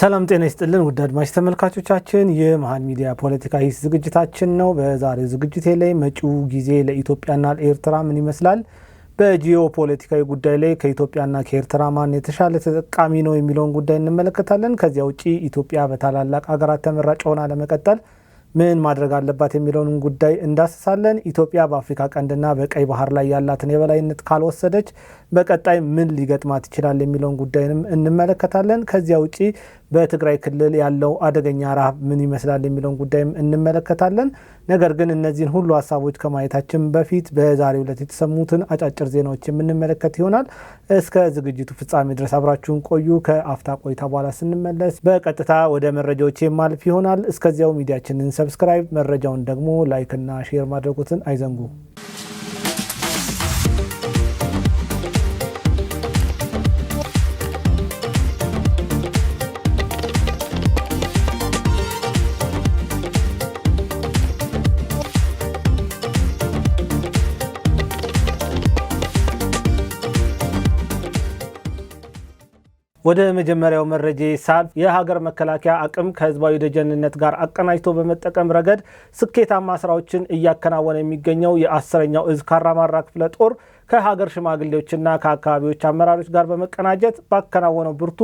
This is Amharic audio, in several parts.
ሰላም ጤና ይስጥልን ውድ አድማጭ ተመልካቾቻችን የመሃል ሚዲያ ፖለቲካዊ ዝግጅታችን ነው። በዛሬው ዝግጅቴ ላይ መጪው ጊዜ ለኢትዮጵያና ለኤርትራ ምን ይመስላል፣ በጂኦ ፖለቲካዊ ጉዳይ ላይ ከኢትዮጵያና ከኤርትራ ማን የተሻለ ተጠቃሚ ነው የሚለውን ጉዳይ እንመለከታለን። ከዚያ ውጪ ኢትዮጵያ በታላላቅ ሀገራት ተመራጭ ሆና ለመቀጠል ምን ማድረግ አለባት የሚለውን ጉዳይ እንዳስሳለን። ኢትዮጵያ በአፍሪካ ቀንድና በቀይ ባህር ላይ ያላትን የበላይነት ካልወሰደች በቀጣይ ምን ሊገጥማት ይችላል የሚለውን ጉዳይንም እንመለከታለን። ከዚያ ውጪ በትግራይ ክልል ያለው አደገኛ ረሃብ ምን ይመስላል የሚለውን ጉዳይም እንመለከታለን። ነገር ግን እነዚህን ሁሉ ሀሳቦች ከማየታችን በፊት በዛሬው ዕለት የተሰሙትን አጫጭር ዜናዎች የምንመለከት ይሆናል። እስከ ዝግጅቱ ፍጻሜ ድረስ አብራችሁን ቆዩ። ከአፍታ ቆይታ በኋላ ስንመለስ በቀጥታ ወደ መረጃዎች የማልፍ ይሆናል። እስከዚያው ሚዲያችንን ሰብስክራይብ፣ መረጃውን ደግሞ ላይክ እና ሼር ማድረጉትን አይዘንጉ። ወደ መጀመሪያው መረጃ ሳልፍ የሀገር መከላከያ አቅም ከህዝባዊ ደጀንነት ጋር አቀናጅቶ በመጠቀም ረገድ ስኬታማ ስራዎችን እያከናወነ የሚገኘው የ10ኛው እዝ ካራማራ ክፍለ ጦር ከሀገር ሽማግሌዎችና ከአካባቢዎች አመራሮች ጋር በመቀናጀት ባከናወነው ብርቱ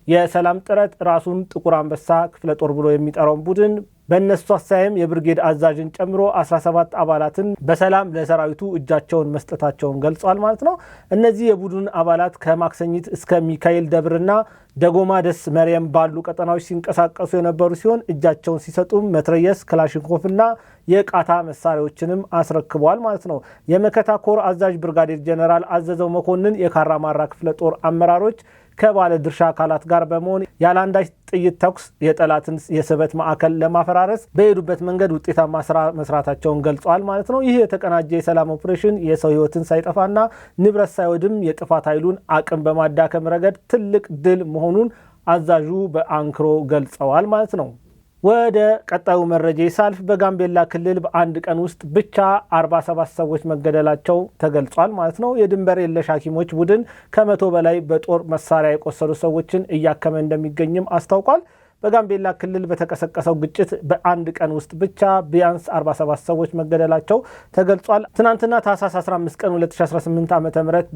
የሰላም ጥረት ራሱን ጥቁር አንበሳ ክፍለ ጦር ብሎ የሚጠራውን ቡድን በእነሱ አሳይም የብርጌድ አዛዥን ጨምሮ 17 አባላትን በሰላም ለሰራዊቱ እጃቸውን መስጠታቸውን ገልጿል ማለት ነው። እነዚህ የቡድን አባላት ከማክሰኝት እስከ ሚካኤል ደብርና ደጎማ ደስ መርየም ባሉ ቀጠናዎች ሲንቀሳቀሱ የነበሩ ሲሆን እጃቸውን ሲሰጡም መትረየስ፣ ክላሽንኮፍና የቃታ መሳሪያዎችንም አስረክበዋል ማለት ነው። የመከታ ኮር አዛዥ ብርጋዴር ጀነራል አዘዘው መኮንን የካራማራ ክፍለ ጦር አመራሮች ከባለ ድርሻ አካላት ጋር በመሆን ያላንዳች ጥይት ተኩስ የጠላትን የስበት ማዕከል ለማፈራረስ በሄዱበት መንገድ ውጤታማ ስራ መስራታቸውን ገልጿል ማለት ነው። ይህ የተቀናጀ የሰላም ኦፕሬሽን የሰው ህይወትን ሳይጠፋና ንብረት ሳይወድም የጥፋት ኃይሉን አቅም በማዳከም ረገድ ትልቅ ድል መሆኑን አዛዡ በአንክሮ ገልጸዋል ማለት ነው። ወደ ቀጣዩ መረጃ ሳልፍ በጋምቤላ ክልል በአንድ ቀን ውስጥ ብቻ 47 ሰዎች መገደላቸው ተገልጿል ማለት ነው። የድንበር የለሽ ሐኪሞች ቡድን ከ100 በላይ በጦር መሳሪያ የቆሰሉ ሰዎችን እያከመ እንደሚገኝም አስታውቋል። በጋምቤላ ክልል በተቀሰቀሰው ግጭት በአንድ ቀን ውስጥ ብቻ ቢያንስ 47 ሰዎች መገደላቸው ተገልጿል። ትናንትና ታህሳስ 15 ቀን 2018 ዓ.ም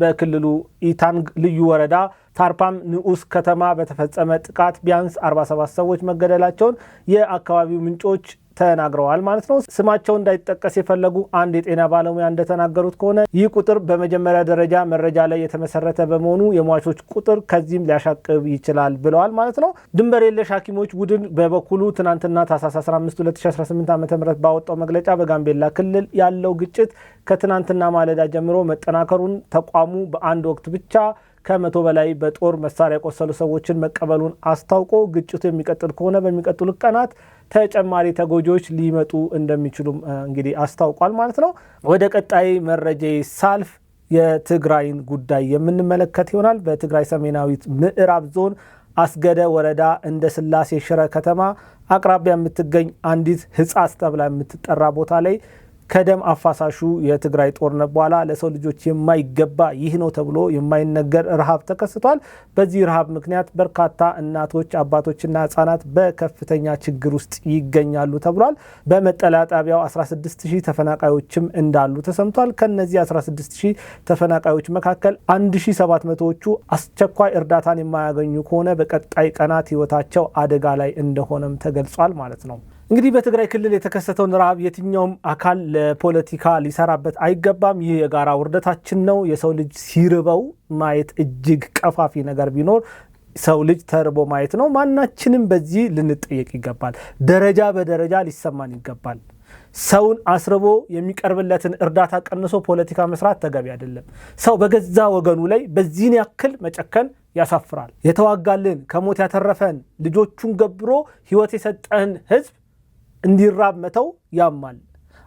በክልሉ ኢታንግ ልዩ ወረዳ ታርፓም ንዑስ ከተማ በተፈጸመ ጥቃት ቢያንስ 47 ሰዎች መገደላቸውን የአካባቢው ምንጮች ተናግረዋል ማለት ነው። ስማቸው እንዳይጠቀስ የፈለጉ አንድ የጤና ባለሙያ እንደተናገሩት ከሆነ ይህ ቁጥር በመጀመሪያ ደረጃ መረጃ ላይ የተመሰረተ በመሆኑ የሟቾች ቁጥር ከዚህም ሊያሻቅብ ይችላል ብለዋል ማለት ነው። ድንበር የለሽ ሐኪሞች ቡድን በበኩሉ ትናንትና ታህሳስ 15 2018 ዓ.ም ባወጣው መግለጫ በጋምቤላ ክልል ያለው ግጭት ከትናንትና ማለዳ ጀምሮ መጠናከሩን ተቋሙ በአንድ ወቅት ብቻ ከ100 በላይ በጦር መሳሪያ የቆሰሉ ሰዎችን መቀበሉን አስታውቆ ግጭቱ የሚቀጥል ከሆነ በሚቀጥሉት ቀናት ተጨማሪ ተጎጂዎች ሊመጡ እንደሚችሉም እንግዲህ አስታውቋል ማለት ነው። ወደ ቀጣይ መረጃ ሳልፍ የትግራይን ጉዳይ የምንመለከት ይሆናል። በትግራይ ሰሜናዊ ምዕራብ ዞን አስገደ ወረዳ እንደ ስላሴ ሽረ ከተማ አቅራቢያ የምትገኝ አንዲት ህጻስ ተብላ የምትጠራ ቦታ ላይ ከደም አፋሳሹ የትግራይ ጦርነት በኋላ ለሰው ልጆች የማይገባ ይህ ነው ተብሎ የማይነገር ረሃብ ተከስቷል። በዚህ ረሃብ ምክንያት በርካታ እናቶች፣ አባቶችና ህጻናት በከፍተኛ ችግር ውስጥ ይገኛሉ ተብሏል። በመጠለያ ጣቢያው 16000 ተፈናቃዮችም እንዳሉ ተሰምቷል። ከነዚህ 16000 ተፈናቃዮች መካከል 1700ዎቹ አስቸኳይ እርዳታን የማያገኙ ከሆነ በቀጣይ ቀናት ህይወታቸው አደጋ ላይ እንደሆነም ተገልጿል ማለት ነው። እንግዲህ በትግራይ ክልል የተከሰተውን ረሃብ የትኛውም አካል ለፖለቲካ ሊሰራበት አይገባም። ይህ የጋራ ውርደታችን ነው። የሰው ልጅ ሲርበው ማየት እጅግ ቀፋፊ ነገር ቢኖር ሰው ልጅ ተርቦ ማየት ነው። ማናችንም በዚህ ልንጠየቅ ይገባል። ደረጃ በደረጃ ሊሰማን ይገባል። ሰውን አስርቦ የሚቀርብለትን እርዳታ ቀንሶ ፖለቲካ መስራት ተገቢ አይደለም። ሰው በገዛ ወገኑ ላይ በዚህን ያክል መጨከን ያሳፍራል። የተዋጋልን ከሞት ያተረፈን ልጆቹን ገብሮ ህይወት የሰጠን ህዝብ እንዲራብ መተው ያማል።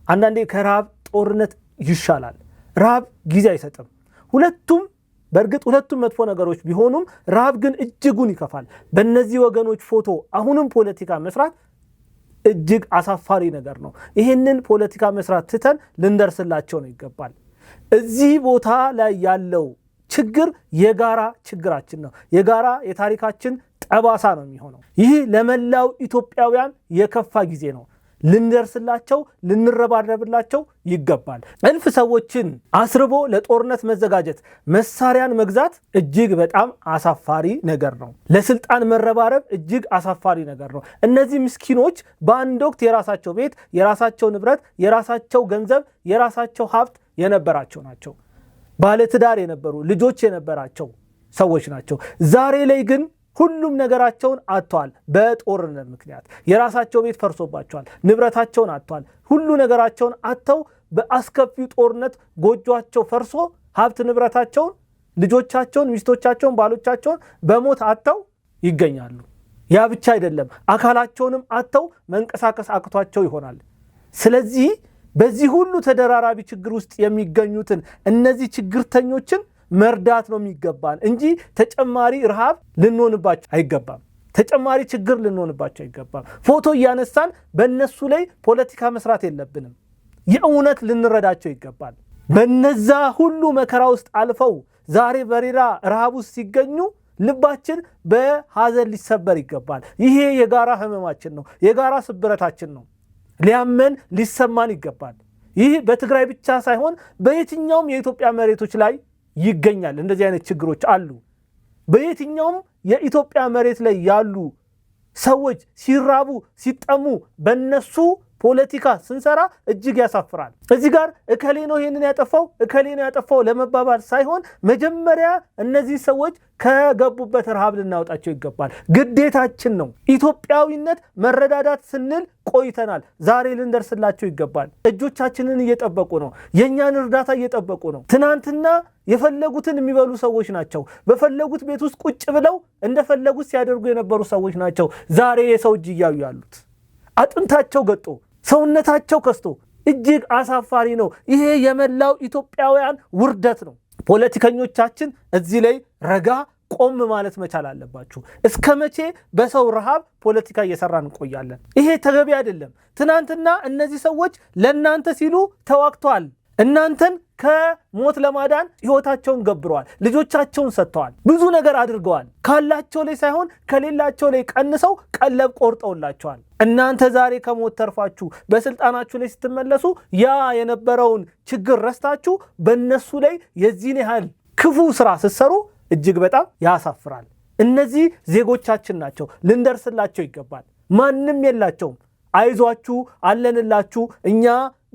አንዳንዴ ከረሃብ ጦርነት ይሻላል። ረሃብ ጊዜ አይሰጥም። በእርግጥ ሁለቱም መጥፎ ነገሮች ቢሆኑም ረሃብ ግን እጅጉን ይከፋል። በእነዚህ ወገኖች ፎቶ አሁንም ፖለቲካ መስራት እጅግ አሳፋሪ ነገር ነው። ይህንን ፖለቲካ መስራት ትተን ልንደርስላቸው ነው ይገባል። እዚህ ቦታ ላይ ያለው ችግር የጋራ ችግራችን ነው። የጋራ የታሪካችን ጠባሳ ነው የሚሆነው። ይህ ለመላው ኢትዮጵያውያን የከፋ ጊዜ ነው። ልንደርስላቸው ልንረባረብላቸው ይገባል። እልፍ ሰዎችን አስርቦ ለጦርነት መዘጋጀት፣ መሳሪያን መግዛት እጅግ በጣም አሳፋሪ ነገር ነው። ለስልጣን መረባረብ እጅግ አሳፋሪ ነገር ነው። እነዚህ ምስኪኖች በአንድ ወቅት የራሳቸው ቤት፣ የራሳቸው ንብረት፣ የራሳቸው ገንዘብ፣ የራሳቸው ሀብት የነበራቸው ናቸው። ባለትዳር የነበሩ ልጆች የነበራቸው ሰዎች ናቸው። ዛሬ ላይ ግን ሁሉም ነገራቸውን አጥተዋል። በጦርነት ምክንያት የራሳቸው ቤት ፈርሶባቸዋል። ንብረታቸውን አጥተዋል። ሁሉ ነገራቸውን አጥተው በአስከፊው ጦርነት ጎጆአቸው ፈርሶ ሀብት ንብረታቸውን፣ ልጆቻቸውን፣ ሚስቶቻቸውን፣ ባሎቻቸውን በሞት አጥተው ይገኛሉ። ያ ብቻ አይደለም፣ አካላቸውንም አጥተው መንቀሳቀስ አቅቷቸው ይሆናል። ስለዚህ በዚህ ሁሉ ተደራራቢ ችግር ውስጥ የሚገኙትን እነዚህ ችግርተኞችን መርዳት ነው የሚገባን እንጂ ተጨማሪ ረሃብ ልንሆንባቸው አይገባም። ተጨማሪ ችግር ልንሆንባቸው አይገባም። ፎቶ እያነሳን በእነሱ ላይ ፖለቲካ መስራት የለብንም። የእውነት ልንረዳቸው ይገባል። በነዛ ሁሉ መከራ ውስጥ አልፈው ዛሬ በሌላ ረሃብ ውስጥ ሲገኙ ልባችን በሐዘን ሊሰበር ይገባል። ይሄ የጋራ ህመማችን ነው፣ የጋራ ስብረታችን ነው። ሊያመን ሊሰማን ይገባል። ይህ በትግራይ ብቻ ሳይሆን በየትኛውም የኢትዮጵያ መሬቶች ላይ ይገኛል። እንደዚህ አይነት ችግሮች አሉ። በየትኛውም የኢትዮጵያ መሬት ላይ ያሉ ሰዎች ሲራቡ ሲጠሙ በነሱ ፖለቲካ ስንሰራ እጅግ ያሳፍራል። እዚህ ጋር እከሌ ነው ይሄንን ያጠፋው እከሌ ነው ያጠፋው ለመባባል ሳይሆን መጀመሪያ እነዚህ ሰዎች ከገቡበት ረሃብ ልናወጣቸው ይገባል። ግዴታችን ነው። ኢትዮጵያዊነት መረዳዳት ስንል ቆይተናል። ዛሬ ልንደርስላቸው ይገባል። እጆቻችንን እየጠበቁ ነው። የኛን እርዳታ እየጠበቁ ነው። ትናንትና የፈለጉትን የሚበሉ ሰዎች ናቸው። በፈለጉት ቤት ውስጥ ቁጭ ብለው እንደፈለጉት ሲያደርጉ የነበሩ ሰዎች ናቸው። ዛሬ የሰው እጅ እያዩ ያሉት አጥንታቸው ገጦ ሰውነታቸው ከስቶ እጅግ አሳፋሪ ነው። ይሄ የመላው ኢትዮጵያውያን ውርደት ነው። ፖለቲከኞቻችን እዚህ ላይ ረጋ ቆም ማለት መቻል አለባችሁ። እስከ መቼ በሰው ረሃብ ፖለቲካ እየሰራን እንቆያለን? ይሄ ተገቢ አይደለም። ትናንትና እነዚህ ሰዎች ለእናንተ ሲሉ ተዋግተዋል። እናንተን ከሞት ለማዳን ህይወታቸውን ገብረዋል። ልጆቻቸውን ሰጥተዋል። ብዙ ነገር አድርገዋል። ካላቸው ላይ ሳይሆን ከሌላቸው ላይ ቀንሰው ቀለብ ቆርጠውላቸዋል። እናንተ ዛሬ ከሞት ተርፋችሁ በስልጣናችሁ ላይ ስትመለሱ ያ የነበረውን ችግር ረስታችሁ በእነሱ ላይ የዚህን ያህል ክፉ ስራ ስትሰሩ እጅግ በጣም ያሳፍራል። እነዚህ ዜጎቻችን ናቸው። ልንደርስላቸው ይገባል። ማንም የላቸውም። አይዟችሁ፣ አለንላችሁ፣ እኛ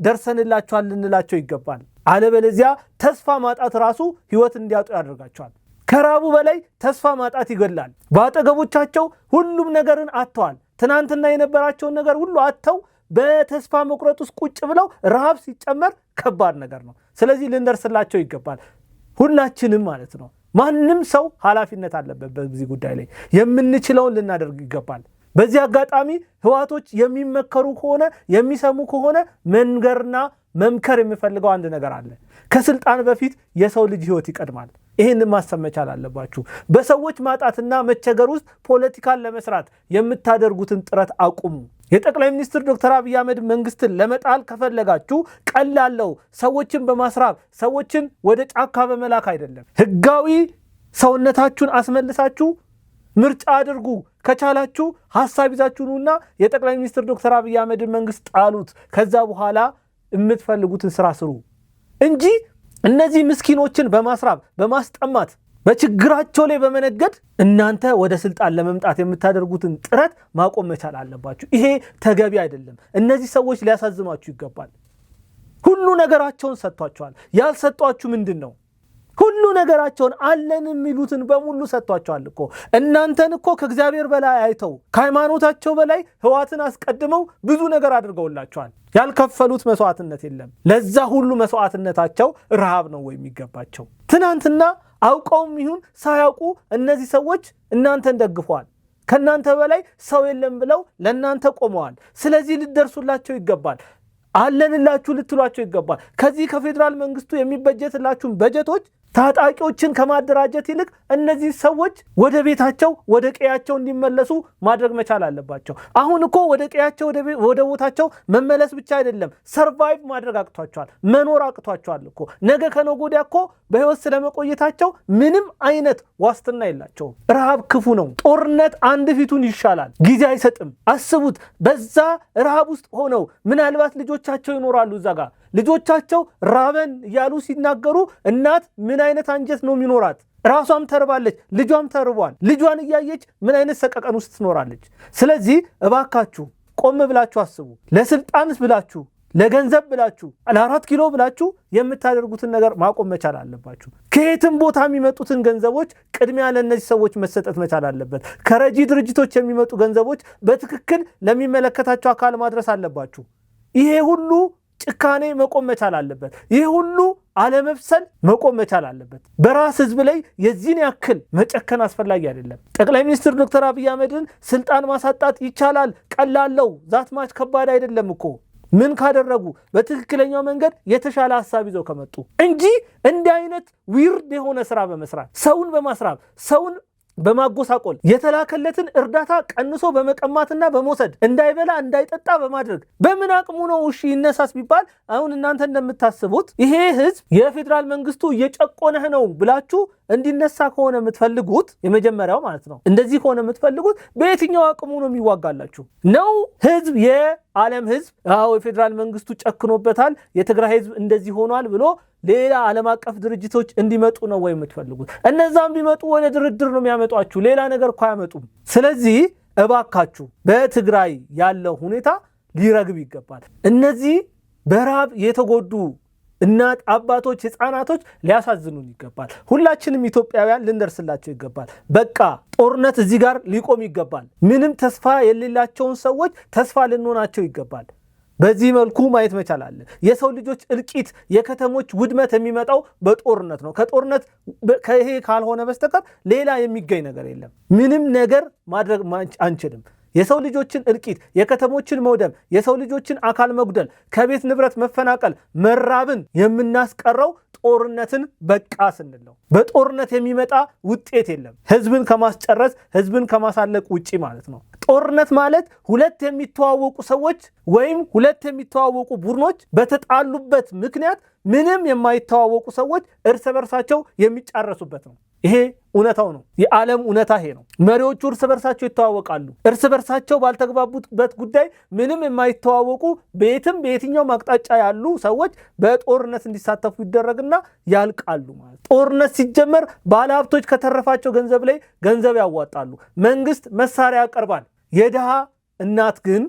ደርሰንላችኋል ልንላቸው ይገባል። አለበለዚያ ተስፋ ማጣት ራሱ ህይወት እንዲያጡ ያደርጋቸዋል። ከራቡ በላይ ተስፋ ማጣት ይገላል። በአጠገቦቻቸው ሁሉም ነገርን አጥተዋል። ትናንትና የነበራቸውን ነገር ሁሉ አጥተው በተስፋ መቁረጥ ውስጥ ቁጭ ብለው ረሃብ ሲጨመር ከባድ ነገር ነው። ስለዚህ ልንደርስላቸው ይገባል። ሁላችንም ማለት ነው። ማንም ሰው ኃላፊነት አለበት። በዚህ ጉዳይ ላይ የምንችለውን ልናደርግ ይገባል። በዚህ አጋጣሚ ህዋቶች የሚመከሩ ከሆነ የሚሰሙ ከሆነ መንገርና መምከር የሚፈልገው አንድ ነገር አለ። ከስልጣን በፊት የሰው ልጅ ህይወት ይቀድማል። ይህን ማሰብ መቻል አለባችሁ። በሰዎች ማጣትና መቸገር ውስጥ ፖለቲካን ለመስራት የምታደርጉትን ጥረት አቁሙ። የጠቅላይ ሚኒስትር ዶክተር አብይ አህመድ መንግስትን ለመጣል ከፈለጋችሁ ቀላለው ሰዎችን በማስራብ ሰዎችን ወደ ጫካ በመላክ አይደለም። ህጋዊ ሰውነታችሁን አስመልሳችሁ ምርጫ አድርጉ። ከቻላችሁ ሐሳብ ይዛችሁና የጠቅላይ ሚኒስትር ዶክተር አብይ አህመድ መንግስት ጣሉት። ከዛ በኋላ የምትፈልጉትን ስራ ስሩ እንጂ እነዚህ ምስኪኖችን በማስራብ በማስጠማት በችግራቸው ላይ በመነገድ እናንተ ወደ ስልጣን ለመምጣት የምታደርጉትን ጥረት ማቆም መቻል አለባችሁ። ይሄ ተገቢ አይደለም። እነዚህ ሰዎች ሊያሳዝኗችሁ ይገባል። ሁሉ ነገራቸውን ሰጥቷቸዋል። ያልሰጧችሁ ምንድን ነው? ሁሉ ነገራቸውን አለን የሚሉትን በሙሉ ሰጥቷቸዋል እኮ። እናንተን እኮ ከእግዚአብሔር በላይ አይተው ከሃይማኖታቸው በላይ ህዋትን አስቀድመው ብዙ ነገር አድርገውላቸዋል። ያልከፈሉት መስዋዕትነት የለም። ለዛ ሁሉ መስዋዕትነታቸው ረሃብ ነው ወይ የሚገባቸው? ትናንትና አውቀውም ይሁን ሳያውቁ እነዚህ ሰዎች እናንተን ደግፈዋል። ከናንተ በላይ ሰው የለም ብለው ለናንተ ቆመዋል። ስለዚህ ልትደርሱላቸው ይገባል። አለንላችሁ ልትሏቸው ይገባል። ከዚህ ከፌዴራል መንግስቱ የሚበጀትላችሁን በጀቶች ታጣቂዎችን ከማደራጀት ይልቅ እነዚህ ሰዎች ወደ ቤታቸው ወደ ቀያቸው እንዲመለሱ ማድረግ መቻል አለባቸው። አሁን እኮ ወደ ቀያቸው ወደ ቦታቸው መመለስ ብቻ አይደለም ሰርቫይቭ ማድረግ አቅቷቸዋል፣ መኖር አቅቷቸዋል እኮ። ነገ ከነገ ወዲያ እኮ በህይወት ስለመቆየታቸው ምንም አይነት ዋስትና የላቸውም። ረሃብ ክፉ ነው። ጦርነት አንድ ፊቱን ይሻላል፣ ጊዜ አይሰጥም። አስቡት፣ በዛ ረሃብ ውስጥ ሆነው ምናልባት ልጆቻቸው ይኖራሉ እዛ ጋር ልጆቻቸው ራበን እያሉ ሲናገሩ እናት ምን አይነት አንጀት ነው የሚኖራት? ራሷም ተርባለች፣ ልጇም ተርቧል። ልጇን እያየች ምን አይነት ሰቀቀን ውስጥ ትኖራለች? ስለዚህ እባካችሁ ቆም ብላችሁ አስቡ። ለስልጣንስ ብላችሁ፣ ለገንዘብ ብላችሁ፣ ለ4 ኪሎ ብላችሁ የምታደርጉትን ነገር ማቆም መቻል አለባችሁ። ከየትም ቦታ የሚመጡትን ገንዘቦች ቅድሚያ ለእነዚህ ሰዎች መሰጠት መቻል አለበት። ከረጂ ድርጅቶች የሚመጡ ገንዘቦች በትክክል ለሚመለከታቸው አካል ማድረስ አለባችሁ። ይሄ ሁሉ ጭካኔ መቆም መቻል አለበት። ይህ ሁሉ አለመብሰል መቆም መቻል አለበት። በራስ ህዝብ ላይ የዚህን ያክል መጨከን አስፈላጊ አይደለም። ጠቅላይ ሚኒስትር ዶክተር አብይ አህመድን ስልጣን ማሳጣት ይቻላል፣ ቀላለው፣ ዛትማች ከባድ አይደለም እኮ። ምን ካደረጉ? በትክክለኛው መንገድ የተሻለ ሐሳብ ይዘው ከመጡ እንጂ እንዲህ አይነት ዊርድ የሆነ ስራ በመስራት ሰውን በማስራብ ሰውን በማጎሳቆል የተላከለትን እርዳታ ቀንሶ በመቀማትና በመውሰድ እንዳይበላ እንዳይጠጣ በማድረግ በምን አቅሙ ነው እሺ ይነሳስ ቢባል? አሁን እናንተ እንደምታስቡት ይሄ ህዝብ የፌደራል መንግስቱ እየጨቆነህ ነው ብላችሁ እንዲነሳ ከሆነ የምትፈልጉት የመጀመሪያው ማለት ነው። እንደዚህ ከሆነ የምትፈልጉት በየትኛው አቅሙ ነው የሚዋጋላችሁ? ነው ህዝብ የዓለም ህዝብ የፌደራል መንግስቱ ጨክኖበታል፣ የትግራይ ህዝብ እንደዚህ ሆኗል ብሎ ሌላ ዓለም አቀፍ ድርጅቶች እንዲመጡ ነው ወይ የምትፈልጉት? እነዛም ቢመጡ ወደ ድርድር ነው የሚያመጧችሁ፣ ሌላ ነገር እኮ አያመጡም። ስለዚህ እባካችሁ በትግራይ ያለው ሁኔታ ሊረግብ ይገባል። እነዚህ በረሃብ የተጎዱ እናት አባቶች፣ ህፃናቶች ሊያሳዝኑን ይገባል። ሁላችንም ኢትዮጵያውያን ልንደርስላቸው ይገባል። በቃ ጦርነት እዚህ ጋር ሊቆም ይገባል። ምንም ተስፋ የሌላቸውን ሰዎች ተስፋ ልንሆናቸው ይገባል። በዚህ መልኩ ማየት መቻል አለ። የሰው ልጆች እልቂት፣ የከተሞች ውድመት የሚመጣው በጦርነት ነው። ከጦርነት ከይሄ ካልሆነ በስተቀር ሌላ የሚገኝ ነገር የለም። ምንም ነገር ማድረግ አንችልም። የሰው ልጆችን እልቂት፣ የከተሞችን መውደም፣ የሰው ልጆችን አካል መጉደል፣ ከቤት ንብረት መፈናቀል፣ መራብን የምናስቀረው ጦርነትን በቃ ስንል ነው። በጦርነት የሚመጣ ውጤት የለም ህዝብን ከማስጨረስ ህዝብን ከማሳለቅ ውጪ ማለት ነው። ጦርነት ማለት ሁለት የሚተዋወቁ ሰዎች ወይም ሁለት የሚተዋወቁ ቡድኖች በተጣሉበት ምክንያት ምንም የማይተዋወቁ ሰዎች እርስ በርሳቸው የሚጫረሱበት ነው። ይሄ እውነታው ነው። የዓለም እውነታ ይሄ ነው። መሪዎቹ እርስ በርሳቸው ይተዋወቃሉ። እርስ በርሳቸው ባልተግባቡበት ጉዳይ ምንም የማይተዋወቁ በየትኛው አቅጣጫ ያሉ ሰዎች በጦርነት እንዲሳተፉ ይደረግና ያልቃሉ ማለት። ጦርነት ሲጀመር ባለሀብቶች ከተረፋቸው ገንዘብ ላይ ገንዘብ ያዋጣሉ። መንግስት መሳሪያ ያቀርባል። የድሃ እናት ግን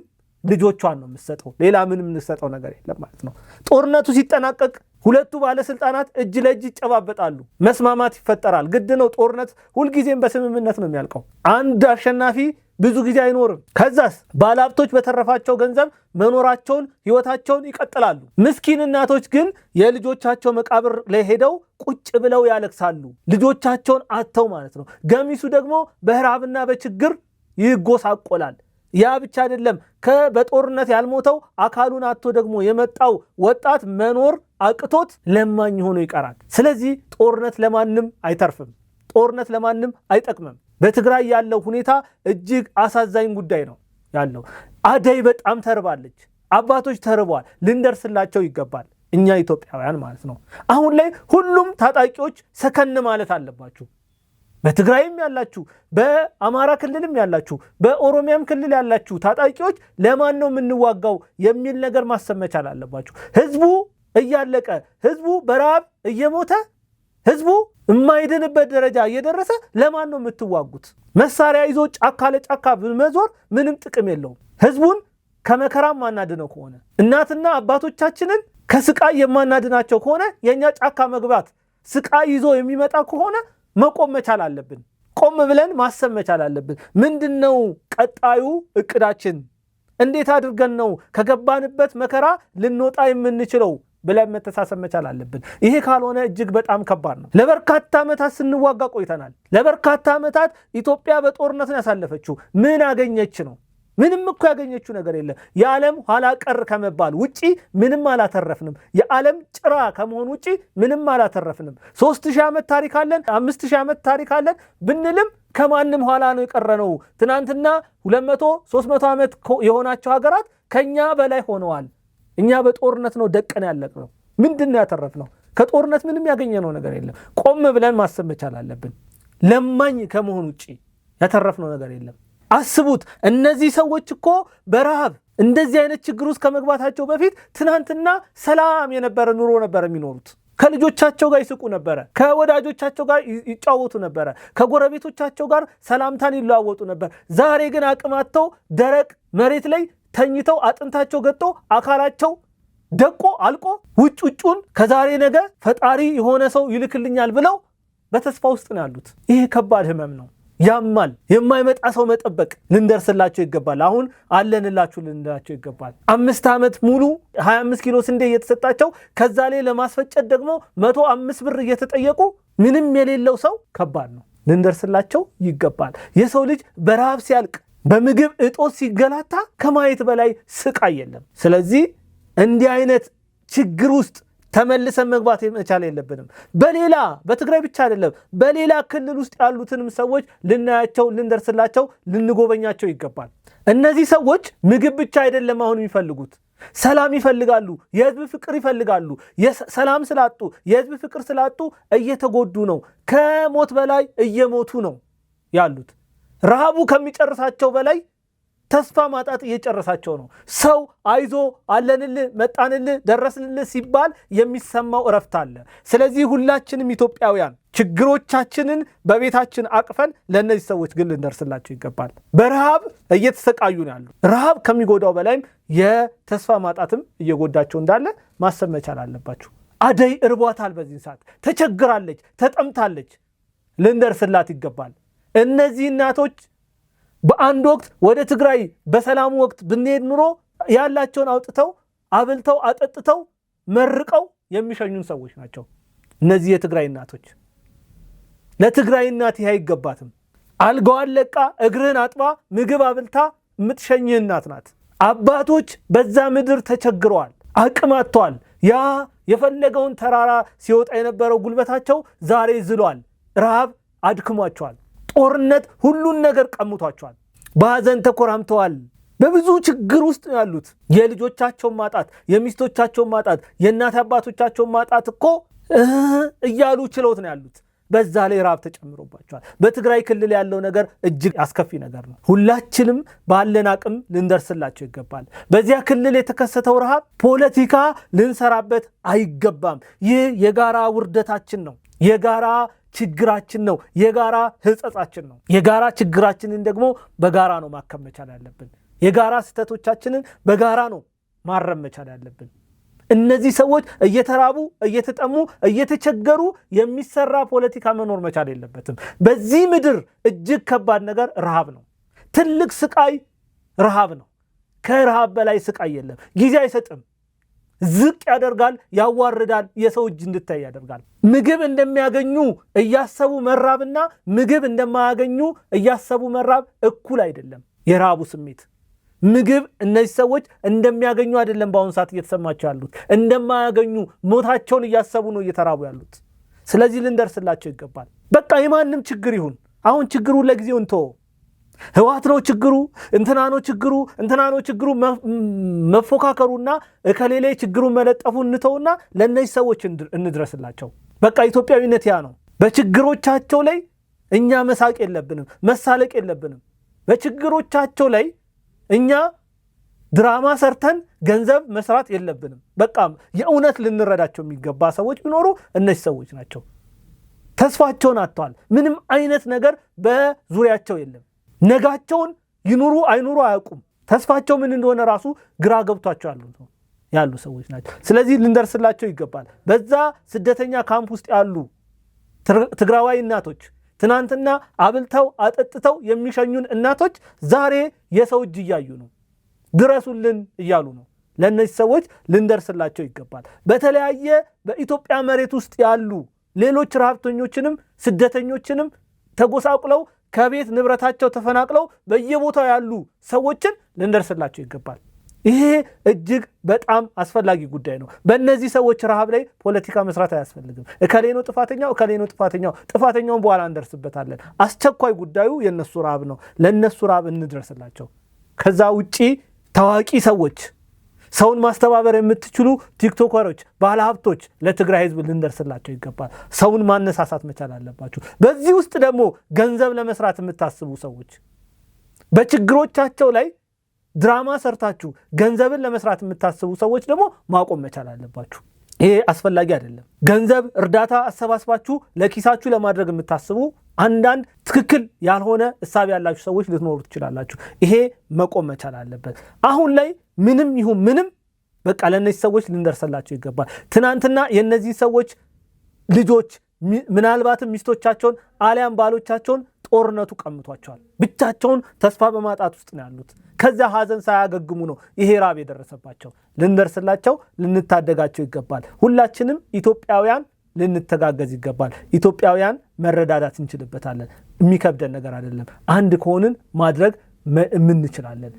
ልጆቿን ነው የምትሰጠው። ሌላ ምንም የምትሰጠው ነገር የለም ማለት ነው። ጦርነቱ ሲጠናቀቅ ሁለቱ ባለስልጣናት እጅ ለእጅ ይጨባበጣሉ። መስማማት ይፈጠራል። ግድ ነው። ጦርነት ሁልጊዜም በስምምነት ነው የሚያልቀው። አንድ አሸናፊ ብዙ ጊዜ አይኖርም። ከዛስ ባለሀብቶች በተረፋቸው ገንዘብ መኖራቸውን ህይወታቸውን ይቀጥላሉ። ምስኪን እናቶች ግን የልጆቻቸው መቃብር ላይ ሄደው ቁጭ ብለው ያለቅሳሉ፣ ልጆቻቸውን አጥተው ማለት ነው። ገሚሱ ደግሞ በረሃብና በችግር ይጎሳቆላል። ያ ብቻ አይደለም። በጦርነት ያልሞተው አካሉን አጥቶ ደግሞ የመጣው ወጣት መኖር አቅቶት ለማኝ ሆኖ ይቀራል። ስለዚህ ጦርነት ለማንም አይተርፍም። ጦርነት ለማንም አይጠቅምም። በትግራይ ያለው ሁኔታ እጅግ አሳዛኝ ጉዳይ ነው ያለው። አደይ በጣም ተርባለች። አባቶች ተርበዋል። ልንደርስላቸው ይገባል። እኛ ኢትዮጵያውያን ማለት ነው። አሁን ላይ ሁሉም ታጣቂዎች ሰከን ማለት አለባችሁ። በትግራይም ያላችሁ፣ በአማራ ክልልም ያላችሁ፣ በኦሮሚያም ክልል ያላችሁ ታጣቂዎች ለማን ነው የምንዋጋው የሚል ነገር ማሰብ መቻል አለባችሁ። ህዝቡ እያለቀ፣ ህዝቡ በረሃብ እየሞተ፣ ህዝቡ የማይድንበት ደረጃ እየደረሰ ለማን ነው የምትዋጉት? መሳሪያ ይዞ ጫካ ለጫካ መዞር ምንም ጥቅም የለውም። ህዝቡን ከመከራም ማናድነው ከሆነ እናትና አባቶቻችንን ከስቃይ የማናድናቸው ከሆነ የኛ ጫካ መግባት ስቃይ ይዞ የሚመጣ ከሆነ መቆም መቻል አለብን። ቆም ብለን ማሰብ መቻል አለብን። ምንድነው ቀጣዩ እቅዳችን? እንዴት አድርገን ነው ከገባንበት መከራ ልንወጣ የምንችለው ብለን መተሳሰብ መቻል አለብን። ይሄ ካልሆነ እጅግ በጣም ከባድ ነው። ለበርካታ ዓመታት ስንዋጋ ቆይተናል። ለበርካታ ዓመታት ኢትዮጵያ በጦርነት ያሳለፈችው ምን አገኘች ነው? ምንም እኮ ያገኘችው ነገር የለም። የዓለም ኋላ ቀር ከመባል ውጪ ምንም አላተረፍንም። የዓለም ጭራ ከመሆን ውጪ ምንም አላተረፍንም። 3000 ዓመት ታሪክ አለን፣ 5000 ዓመት ታሪክ አለን ብንልም ከማንም ኋላ ነው የቀረነው። ትናንትና 200-300 ዓመት የሆናቸው ሀገራት ከኛ በላይ ሆነዋል። እኛ በጦርነት ነው ደቀን ያለቅነው። ምንድነው ያተረፍነው? ከጦርነት ምንም ያገኘነው ነገር የለም። ቆም ብለን ማሰብ መቻል አለብን። ለማኝ ከመሆን ውጪ ያተረፍነው ነገር የለም። አስቡት፣ እነዚህ ሰዎች እኮ በረሃብ እንደዚህ አይነት ችግር ውስጥ ከመግባታቸው በፊት ትናንትና ሰላም የነበረ ኑሮ ነበር የሚኖሩት። ከልጆቻቸው ጋር ይስቁ ነበረ፣ ከወዳጆቻቸው ጋር ይጫወቱ ነበረ፣ ከጎረቤቶቻቸው ጋር ሰላምታን ይለዋወጡ ነበር። ዛሬ ግን አቅማቸው ደረቅ መሬት ላይ ተኝተው አጥንታቸው ገጦ አካላቸው ደቆ አልቆ ውጭውን ከዛሬ ነገ ፈጣሪ የሆነ ሰው ይልክልኛል ብለው በተስፋ ውስጥ ነው ያሉት። ይሄ ከባድ ህመም ነው። ያማል። የማይመጣ ሰው መጠበቅ ልንደርስላቸው ይገባል። አሁን አለንላችሁ ልንላቸው ይገባል። 5 ዓመት ሙሉ 25 ኪሎ ስንዴ እየተሰጣቸው ከዛ ላይ ለማስፈጨት ደግሞ 105 ብር እየተጠየቁ ምንም የሌለው ሰው ከባድ ነው። ልንደርስላቸው ይገባል። የሰው ልጅ በረሃብ ሲያልቅ በምግብ እጦት ሲገላታ ከማየት በላይ ስቃይ የለም። ስለዚህ እንዲህ አይነት ችግር ውስጥ ተመልሰን መግባት መቻል የለብንም። በትግራይ ብቻ አይደለም፣ በሌላ ክልል ውስጥ ያሉትንም ሰዎች ልናያቸው፣ ልንደርስላቸው፣ ልንጎበኛቸው ይገባል። እነዚህ ሰዎች ምግብ ብቻ አይደለም አሁን የሚፈልጉት፣ ሰላም ይፈልጋሉ፣ የህዝብ ፍቅር ይፈልጋሉ። ሰላም ስላጡ፣ የህዝብ ፍቅር ስላጡ እየተጎዱ ነው። ከሞት በላይ እየሞቱ ነው ያሉት። ረሃቡ ከሚጨርሳቸው በላይ ተስፋ ማጣት እየጨረሳቸው ነው። ሰው አይዞ አለንልህ፣ መጣንልህ፣ ደረስንልህ ሲባል የሚሰማው እረፍት አለ። ስለዚህ ሁላችንም ኢትዮጵያውያን ችግሮቻችንን በቤታችን አቅፈን ለእነዚህ ሰዎች ግን ልንደርስላቸው ይገባል። በረሃብ እየተሰቃዩ ነው ያሉ። ረሃብ ከሚጎዳው በላይም የተስፋ ማጣትም እየጎዳቸው እንዳለ ማሰብ መቻል አለባችሁ። አደይ እርቧታል፣ በዚህ ሰዓት ተቸግራለች፣ ተጠምታለች። ልንደርስላት ይገባል። እነዚህ እናቶች በአንድ ወቅት ወደ ትግራይ በሰላሙ ወቅት ብንሄድ ኑሮ ያላቸውን አውጥተው አብልተው አጠጥተው መርቀው የሚሸኙን ሰዎች ናቸው። እነዚህ የትግራይ እናቶች ለትግራይ እናት ይሄ አይገባትም። አልጋዋን ለቃ እግርህን አጥባ ምግብ አብልታ የምትሸኝህ እናት ናት። አባቶች በዛ ምድር ተቸግረዋል፣ አቅም አጥተዋል። ያ የፈለገውን ተራራ ሲወጣ የነበረው ጉልበታቸው ዛሬ ዝሏል። ረሃብ አድክሟቸዋል። ጦርነት ሁሉን ነገር ቀምቷቸዋል። በሐዘን ተኮራምተዋል። በብዙ ችግር ውስጥ ያሉት የልጆቻቸውን ማጣት፣ የሚስቶቻቸውን ማጣት፣ የእናት አባቶቻቸውን ማጣት እኮ እያሉ ችለውት ነው ያሉት። በዛ ላይ ረሃብ ተጨምሮባቸዋል። በትግራይ ክልል ያለው ነገር እጅግ አስከፊ ነገር ነው። ሁላችንም ባለን አቅም ልንደርስላቸው ይገባል። በዚያ ክልል የተከሰተው ረሃብ ፖለቲካ ልንሰራበት አይገባም። ይህ የጋራ ውርደታችን ነው። የጋራ ችግራችን ነው። የጋራ ህጸጻችን ነው። የጋራ ችግራችንን ደግሞ በጋራ ነው ማከም መቻል ያለብን። የጋራ ስህተቶቻችንን በጋራ ነው ማረም መቻል ያለብን። እነዚህ ሰዎች እየተራቡ እየተጠሙ እየተቸገሩ የሚሰራ ፖለቲካ መኖር መቻል የለበትም። በዚህ ምድር እጅግ ከባድ ነገር ረሃብ ነው። ትልቅ ስቃይ ረሃብ ነው። ከረሃብ በላይ ስቃይ የለም። ጊዜ አይሰጥም። ዝቅ ያደርጋል፣ ያዋርዳል፣ የሰው እጅ እንድታይ ያደርጋል። ምግብ እንደሚያገኙ እያሰቡ መራብና ምግብ እንደማያገኙ እያሰቡ መራብ እኩል አይደለም። የረሃቡ ስሜት ምግብ እነዚህ ሰዎች እንደሚያገኙ አይደለም በአሁኑ ሰዓት እየተሰማቸው ያሉት፣ እንደማያገኙ ሞታቸውን እያሰቡ ነው እየተራቡ ያሉት። ስለዚህ ልንደርስላቸው ይገባል። በቃ የማንም ችግር ይሁን፣ አሁን ችግሩ ለጊዜው እንተው። ህዋት ነው ችግሩ፣ እንትና ነው ችግሩ መፎካከሩና ከሌላ ችግሩን መለጠፉ እንተውና ለእነዚህ ሰዎች እንድረስላቸው። በቃ ኢትዮጵያዊነት ያ ነው። በችግሮቻቸው ላይ እኛ መሳቅ የለብንም፣ መሳለቅ የለብንም። በችግሮቻቸው ላይ እኛ ድራማ ሰርተን ገንዘብ መስራት የለብንም። በቃ የእውነት ልንረዳቸው የሚገባ ሰዎች ቢኖሩ እነዚህ ሰዎች ናቸው። ተስፋቸውን አጥተዋል። ምንም አይነት ነገር በዙሪያቸው የለም። ነጋቸውን ይኑሩ አይኑሩ አያውቁም። ተስፋቸው ምን እንደሆነ ራሱ ግራ ገብቷቸው ያሉ ሰዎች ናቸው። ስለዚህ ልንደርስላቸው ይገባል። በዛ ስደተኛ ካምፕ ውስጥ ያሉ ትግራዋይ እናቶች፣ ትናንትና አብልተው አጠጥተው የሚሸኙን እናቶች ዛሬ የሰው እጅ እያዩ ነው፣ ድረሱልን እያሉ ነው። ለእነዚህ ሰዎች ልንደርስላቸው ይገባል። በተለያየ በኢትዮጵያ መሬት ውስጥ ያሉ ሌሎች ረሃብተኞችንም ስደተኞችንም ተጎሳቁለው ከቤት ንብረታቸው ተፈናቅለው በየቦታው ያሉ ሰዎችን ልንደርስላቸው ይገባል። ይሄ እጅግ በጣም አስፈላጊ ጉዳይ ነው። በእነዚህ ሰዎች ረሃብ ላይ ፖለቲካ መስራት አያስፈልግም። እከሌ ነው ጥፋተኛው ጥፋተኛውን በኋላ እንደርስበታለን። አስቸኳይ ጉዳዩ የነሱ ረሃብ ነው። ለነሱ ረሃብ እንድረስላቸው። ከዛ ውጪ ታዋቂ ሰዎች፣ ሰውን ማስተባበር የምትችሉ ቲክቶከሮች፣ ባለሀብቶች ለትግራይ ህዝብ ልንደርስላቸው ይገባል። ሰውን ማነሳሳት መቻል አለባችሁ። በዚህ ውስጥ ደግሞ ገንዘብ ለመስራት የምታስቡ ሰዎች በችግሮቻቸው ላይ ድራማ ሰርታችሁ ገንዘብን ለመስራት የምታስቡ ሰዎች ደግሞ ማቆም መቻል አለባችሁ። ይሄ አስፈላጊ አይደለም። ገንዘብ እርዳታ አሰባስባችሁ ለኪሳችሁ ለማድረግ የምታስቡ አንዳንድ ትክክል ያልሆነ እሳቤ ያላችሁ ሰዎች ልትኖሩ ትችላላችሁ። ይሄ መቆም መቻል አለበት። አሁን ላይ ምንም ይሁን ምንም በቃ ለነዚህ ሰዎች ልንደርስላቸው ይገባል። ትናንትና የነዚህ ሰዎች ልጆች ምናልባትም ሚስቶቻቸውን አሊያም ባሎቻቸውን ጦርነቱ ቀምቷቸዋል። ብቻቸውን ተስፋ በማጣት ውስጥ ነው ያሉት። ከዛ ሀዘን ሳያገግሙ ነው ይሄ ራብ የደረሰባቸው። ልንደርስላቸው ልንታደጋቸው ይገባል። ሁላችንም ኢትዮጵያውያን ልንተጋገዝ ይገባል። ኢትዮጵያውያን መረዳዳት እንችልበታለን። የሚከብደን ነገር አይደለም። አንድ ከሆንን ማድረግ እንችላለን።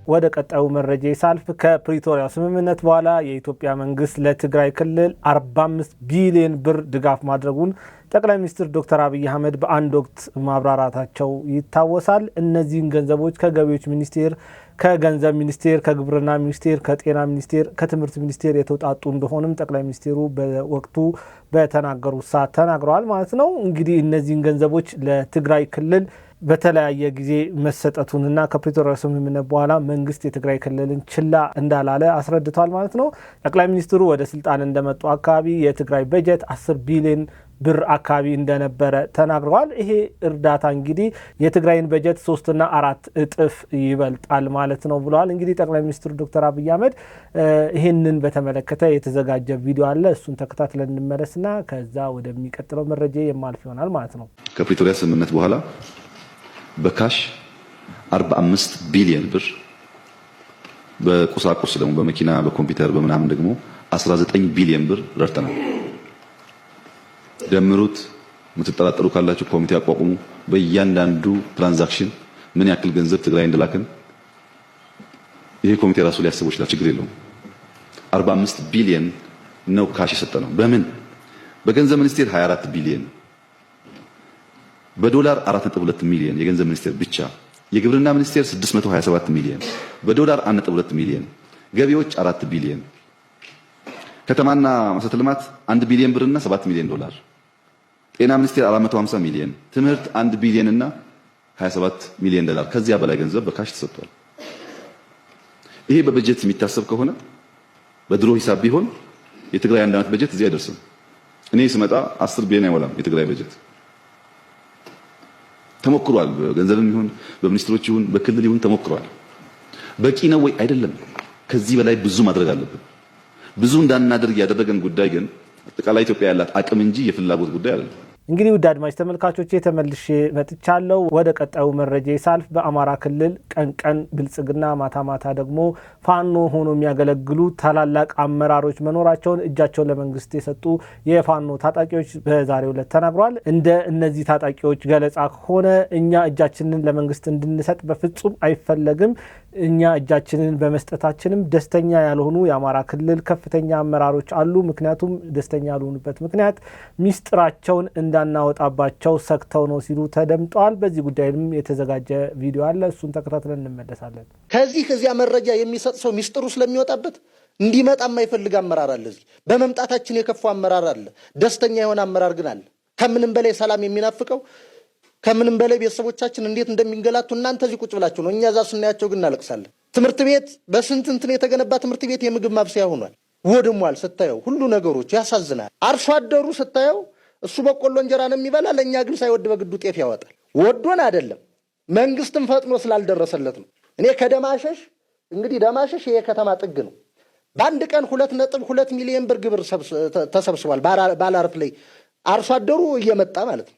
ወደ ቀጣዩ መረጃ ሳልፍ ከፕሪቶሪያው ስምምነት በኋላ የኢትዮጵያ መንግስት ለትግራይ ክልል 45 ቢሊዮን ብር ድጋፍ ማድረጉን ጠቅላይ ሚኒስትር ዶክተር አብይ አህመድ በአንድ ወቅት ማብራራታቸው ይታወሳል። እነዚህን ገንዘቦች ከገቢዎች ሚኒስቴር፣ ከገንዘብ ሚኒስቴር፣ ከግብርና ሚኒስቴር፣ ከጤና ሚኒስቴር፣ ከትምህርት ሚኒስቴር የተውጣጡ እንደሆነም ጠቅላይ ሚኒስቴሩ በወቅቱ በተናገሩት ሰዓት ተናግረዋል ማለት ነው። እንግዲህ እነዚህን ገንዘቦች ለትግራይ ክልል በተለያየ ጊዜ መሰጠቱንና ከፕሪቶሪያ ስምምነት በኋላ መንግስት የትግራይ ክልልን ችላ እንዳላለ አስረድቷል ማለት ነው። ጠቅላይ ሚኒስትሩ ወደ ስልጣን እንደመጡ አካባቢ የትግራይ በጀት 10 ቢሊዮን ብር አካባቢ እንደነበረ ተናግረዋል። ይሄ እርዳታ እንግዲህ የትግራይን በጀት 3 እና 4 እጥፍ ይበልጣል ማለት ነው ብለዋል። እንግዲህ ጠቅላይ ሚኒስትሩ ዶክተር አብይ አህመድ ይህንን በተመለከተ የተዘጋጀ ቪዲዮ አለ። እሱን ተከታትለን እንመለስና ከዛ ወደሚቀጥለው መረጃ የማልፍ ይሆናል ማለት ነው። ከፕሪቶሪያ ስምምነት በኋላ በካሽ 45 ቢሊዮን ብር በቁሳቁስ ደግሞ በመኪና በኮምፒውተር በመናምን ደግሞ 19 ቢሊዮን ብር ረድተናል። ደምሩት። የምትጠራጠሩ ካላችሁ ኮሚቴ አቋቁሙ። በእያንዳንዱ ትራንዛክሽን ምን ያክል ገንዘብ ትግራይ እንደላከን ይሄ ኮሚቴ ራሱ ሊያስበው ይችላል። ችግር የለውም። 45 ቢሊዮን ነው ካሽ የሰጠነው። በምን በገንዘብ ሚኒስቴር 24 ቢሊዮን፣ በዶላር 4.2 ሚሊዮን የገንዘብ ሚኒስቴር ብቻ፣ የግብርና ሚኒስቴር 627 ሚሊዮን፣ በዶላር 1.2 ሚሊዮን፣ ገቢዎች 4 ቢሊዮን፣ ከተማና መሰረተ ልማት 1 ቢሊዮን ብርና 7 ሚሊዮን ዶላር፣ ጤና ሚኒስቴር 450 ሚሊዮን፣ ትምህርት 1 ቢሊዮን እና 27 ሚሊዮን ዶላር። ከዚያ በላይ ገንዘብ በካሽ ተሰጥቷል። ይሄ በበጀት የሚታሰብ ከሆነ በድሮ ሂሳብ ቢሆን የትግራይ አንድ ዓመት በጀት እዚህ አይደርስም። እኔ ስመጣ 10 ቢሊዮን አይሞላም የትግራይ በጀት። ተሞክሯል። በገንዘብም ይሁን በሚኒስትሮች ይሁን በክልል ይሁን ተሞክሯል። በቂ ነው ወይ? አይደለም። ከዚህ በላይ ብዙ ማድረግ አለብን። ብዙ እንዳናደርግ ያደረገን ጉዳይ ግን አጠቃላይ ኢትዮጵያ ያላት አቅም እንጂ የፍላጎት ጉዳይ አይደለም። እንግዲህ ውድ አድማጭ ተመልካቾቼ ተመልሼ መጥቻለሁ። ወደ ቀጣዩ መረጃ ሳልፍ በአማራ ክልል ቀን ብልጽግና ማታ ደግሞ ፋኖ ሆኖ የሚያገለግሉ ታላላቅ አመራሮች መኖራቸውን እጃቸውን ለመንግስት የሰጡ የፋኖ ታጣቂዎች በዛሬው ዕለት ተናግረዋል። እንደ እነዚህ ታጣቂዎች ገለጻ ከሆነ እኛ እጃችንን ለመንግስት እንድንሰጥ በፍጹም አይፈለግም። እኛ እጃችንን በመስጠታችንም ደስተኛ ያልሆኑ የአማራ ክልል ከፍተኛ አመራሮች አሉ። ምክንያቱም ደስተኛ ያልሆኑበት ምክንያት ሚስጥራቸውን እንዳናወጣባቸው ሰክተው ነው ሲሉ ተደምጠዋል። በዚህ ጉዳይም የተዘጋጀ ቪዲዮ አለ። እሱን ተከታትለን እንመለሳለን። ከዚያ መረጃ የሚሰጥ ሰው ሚስጥሩ ስለሚወጣበት እንዲመጣ የማይፈልግ አመራር አለ። እዚህ በመምጣታችን የከፉ አመራር አለ። ደስተኛ የሆነ አመራር ግን አለ። ከምንም በላይ ሰላም የሚናፍቀው ከምንም በላይ ቤተሰቦቻችን እንዴት እንደሚንገላቱ እናንተ እዚህ ቁጭ ብላችሁ ነው። እኛ እዛ ስናያቸው ግን እናለቅሳለን። ትምህርት ቤት በስንት እንትን የተገነባ ትምህርት ቤት የምግብ ማብሰያ ሆኗል፣ ወድሟል። ስታየው ሁሉ ነገሮች ያሳዝናል። አርሶ አደሩ ስታየው እሱ በቆሎ እንጀራ ነው የሚበላ፣ ለእኛ ግን ሳይወድ በግዱ ጤፍ ያወጣል። ወዶን አይደለም፣ መንግስትም ፈጥኖ ስላልደረሰለት ነው። እኔ ከደማሸሽ እንግዲህ ደማሸሽ የከተማ ጥግ ነው። በአንድ ቀን 2.2 ሚሊዮን ብር ግብር ተሰብስቧል። ባላርፍ ላይ አርሶ አደሩ እየመጣ ማለት ነው።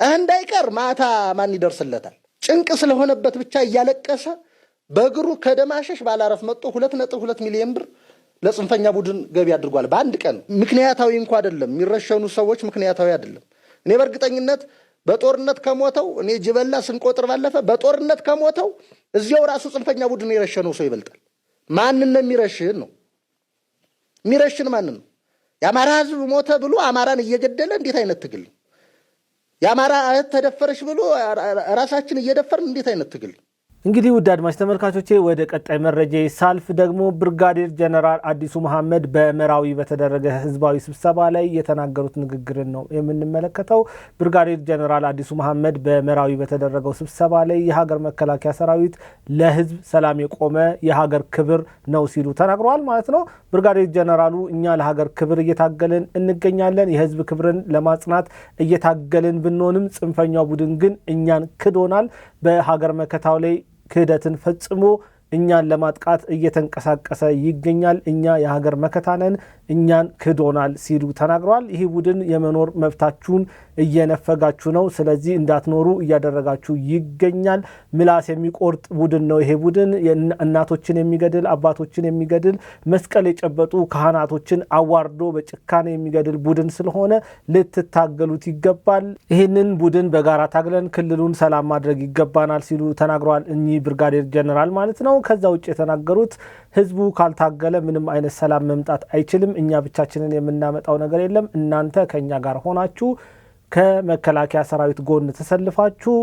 እንዳይቀር ማታ ማን ይደርስለታል? ጭንቅ ስለሆነበት ብቻ እያለቀሰ በእግሩ ከደማሸሽ ባላረፍ መጥቶ 2.2 ሚሊዮን ብር ለጽንፈኛ ቡድን ገቢ አድርጓል በአንድ ቀን። ምክንያታዊ እንኳን አይደለም የሚረሸኑ ሰዎች ምክንያታዊ አይደለም። እኔ በእርግጠኝነት በጦርነት ከሞተው እኔ ጅበላ ስንቆጥር ባለፈ በጦርነት ከሞተው እዚያው ራሱ ጽንፈኛ ቡድን የረሸነው ሰው ይበልጣል። ማንን ነው የሚረሽን ነው? የሚረሽን ማንን ነው? የአማራ ህዝብ ሞተ ብሎ አማራን እየገደለ እንዴት አይነት ትግል ነው? የአማራ እህት ተደፈረሽ ብሎ ራሳችን እየደፈርን እንዴት አይነት ትግል ነው? እንግዲህ ውድ አድማጭ ተመልካቾቼ ወደ ቀጣይ መረጃ ሳልፍ ደግሞ ብርጋዴር ጀነራል አዲሱ መሐመድ በመራዊ በተደረገ ህዝባዊ ስብሰባ ላይ የተናገሩት ንግግርን ነው የምንመለከተው። ብርጋዴር ጀነራል አዲሱ መሐመድ በመራዊ በተደረገው ስብሰባ ላይ የሀገር መከላከያ ሰራዊት ለህዝብ ሰላም የቆመ የሀገር ክብር ነው ሲሉ ተናግረዋል ማለት ነው። ብርጋዴር ጀነራሉ እኛ ለሀገር ክብር እየታገልን እንገኛለን፣ የህዝብ ክብርን ለማጽናት እየታገልን ብንሆንም ጽንፈኛው ቡድን ግን እኛን ክዶናል፣ በሀገር መከታው ላይ ክህደትን ፈጽሞ እኛን ለማጥቃት እየተንቀሳቀሰ ይገኛል፣ እኛ የሀገር መከታነን፣ እኛን ክዶናል ሲሉ ተናግረዋል። ይህ ቡድን የመኖር መብታችሁን እየነፈጋችሁ ነው፣ ስለዚህ እንዳትኖሩ እያደረጋችሁ ይገኛል። ምላስ የሚቆርጥ ቡድን ነው ይሄ ቡድን። እናቶችን የሚገድል አባቶችን የሚገድል መስቀል የጨበጡ ካህናቶችን አዋርዶ በጭካኔ የሚገድል ቡድን ስለሆነ ልትታገሉት ይገባል። ይህንን ቡድን በጋራ ታግለን ክልሉን ሰላም ማድረግ ይገባናል ሲሉ ተናግረዋል እኚህ ብርጋዴር ጀነራል ማለት ነው። ከዛ ውጭ የተናገሩት ህዝቡ ካልታገለ ምንም አይነት ሰላም መምጣት አይችልም፣ እኛ ብቻችንን የምናመጣው ነገር የለም፣ እናንተ ከኛ ጋር ሆናችሁ ከመከላከያ ሰራዊት ጎን ተሰልፋችሁ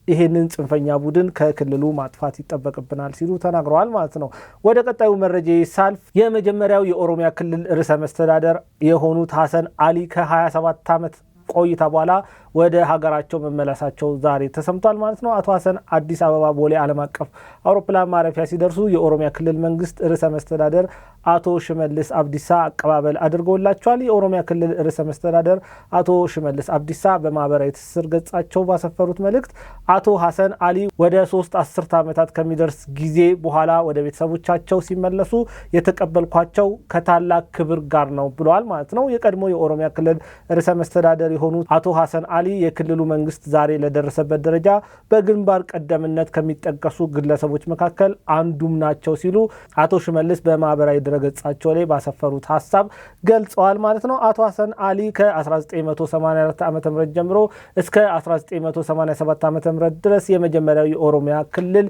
ይሄንን ጽንፈኛ ቡድን ከክልሉ ማጥፋት ይጠበቅብናል ሲሉ ተናግረዋል ማለት ነው። ወደ ቀጣዩ መረጃ ሳልፍ የመጀመሪያው የኦሮሚያ ክልል ርዕሰ መስተዳደር የሆኑት ሐሰን አሊ ከ27 ዓመት ቆይታ በኋላ ወደ ሀገራቸው መመለሳቸው ዛሬ ተሰምቷል ማለት ነው። አቶ ሐሰን አዲስ አበባ ቦሌ ዓለም አቀፍ አውሮፕላን ማረፊያ ሲደርሱ የኦሮሚያ ክልል መንግስት ርዕሰ መስተዳደር አቶ ሽመልስ አብዲሳ አቀባበል አድርገውላቸዋል። የኦሮሚያ ክልል ርዕሰ መስተዳደር አቶ ሽመልስ አብዲሳ በማህበራዊ ትስስር ገጻቸው ባሰፈሩት መልእክት አቶ ሐሰን አሊ ወደ 3 አስርተ ዓመታት ከሚደርስ ጊዜ በኋላ ወደ ቤተሰቦቻቸው ሲመለሱ የተቀበልኳቸው ከታላቅ ክብር ጋር ነው ብለዋል ማለት ነው። የቀድሞ የኦሮሚያ ክልል ርዕሰ መስተዳደር የሆኑት አቶ ሐሰን አሊ የክልሉ መንግስት ዛሬ ለደረሰበት ደረጃ በግንባር ቀደምነት ከሚጠቀሱ ግለሰቦች መካከል አንዱም ናቸው ሲሉ አቶ ሽመልስ በማህበራዊ ድረገጻቸው ላይ ባሰፈሩት ሐሳብ ገልጸዋል ማለት ነው። አቶ ሐሰን አሊ ከ1984 ዓ.ም ጀምሮ እስከ 1987 ዓ.ም ድረስ የመጀመሪያው የኦሮሚያ ክልል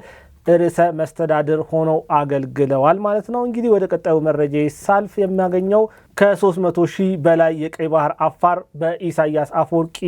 ርዕሰ መስተዳድር ሆነው አገልግለዋል ማለት ነው። እንግዲህ ወደ ቀጣዩ መረጃ ሳልፍ የሚያገኘው ከ300 ሺህ በላይ የቀይ ባህር አፋር በኢሳያስ አፈወርቂ